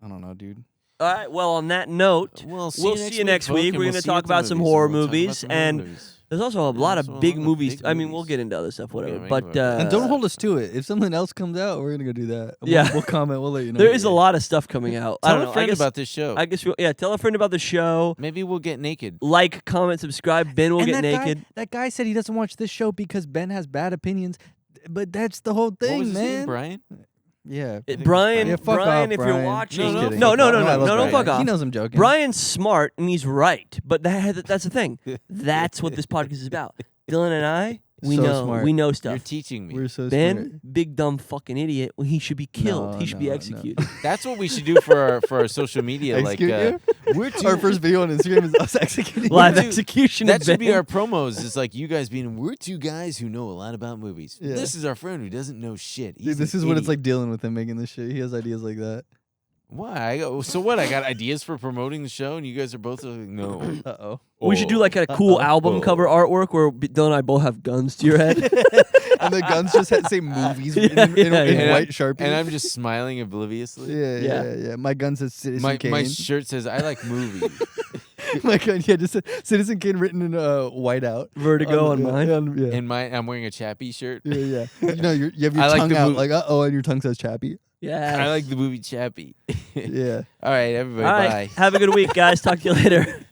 I don't know, dude. All right. Well, on that note, We'll we'll see you next folks, week. and We're we'll going to see you talk at the about some movies, horror and we'll talk about movies, some horror and movies. There's also a lot also of a big lot of movies. big I mean, we'll movies. get into other stuff, We'll get whatever. right But into it. And don't hold us to it. If something else comes out, we're gonna go do that. Yeah. We'll comment. We'll let you know. there is a lot of stuff coming out. I Tell don't a know. friend I guess, about this show. I guess tell a friend about the show. Maybe we'll get naked. Like, comment, subscribe. Ben will And get that naked. that guy said he doesn't watch this show because Ben has bad opinions. But that's the whole thing, What was his man. name, Brian? Yeah. Brian, Yeah, fuck Brian, off, if Brian. you're watching, Just kidding. no, I love don't Brian. fuck off. He knows I'm joking. Brian's smart and he's right, but that's the thing. That's what this podcast is about. Dylan and I, we So know, smart. we know You're stuff. teaching me. We're so Ben, smart. big dumb fucking idiot. Well, he should be killed. No, he should be no, no. executed. That's what we should do for our social media. Execute like you? we're Our first video on Instagram is us executing. Live Dude, execution. that of should be Ben. our promos. It's like you guys being, we're two guys who know a lot about movies. Yeah. This is our friend who doesn't know shit. He's Dude, this an is what it's idiot. like dealing with him making this shit. He has ideas like that. Why? So what? I got ideas for promoting the show, and you guys are both like, no. Uh-oh. We should do like a cool album cover artwork where Dylan and I both have guns to your head. And the guns just say movies in And white Sharpie. And I'm just smiling obliviously. Yeah. My gun says Citizen Kane. My shirt says, I like movies. My gun, just said Citizen Kane written in whiteout. Vertigo on mine. Yeah. And I'm wearing a Chappie shirt. Yeah. You know, you have your I like tongue the out mov- like, and your tongue says Chappie. Yeah. I like the movie Chappie. Yeah. All right, everybody, All right. bye. Have a good week, guys. Talk to you later.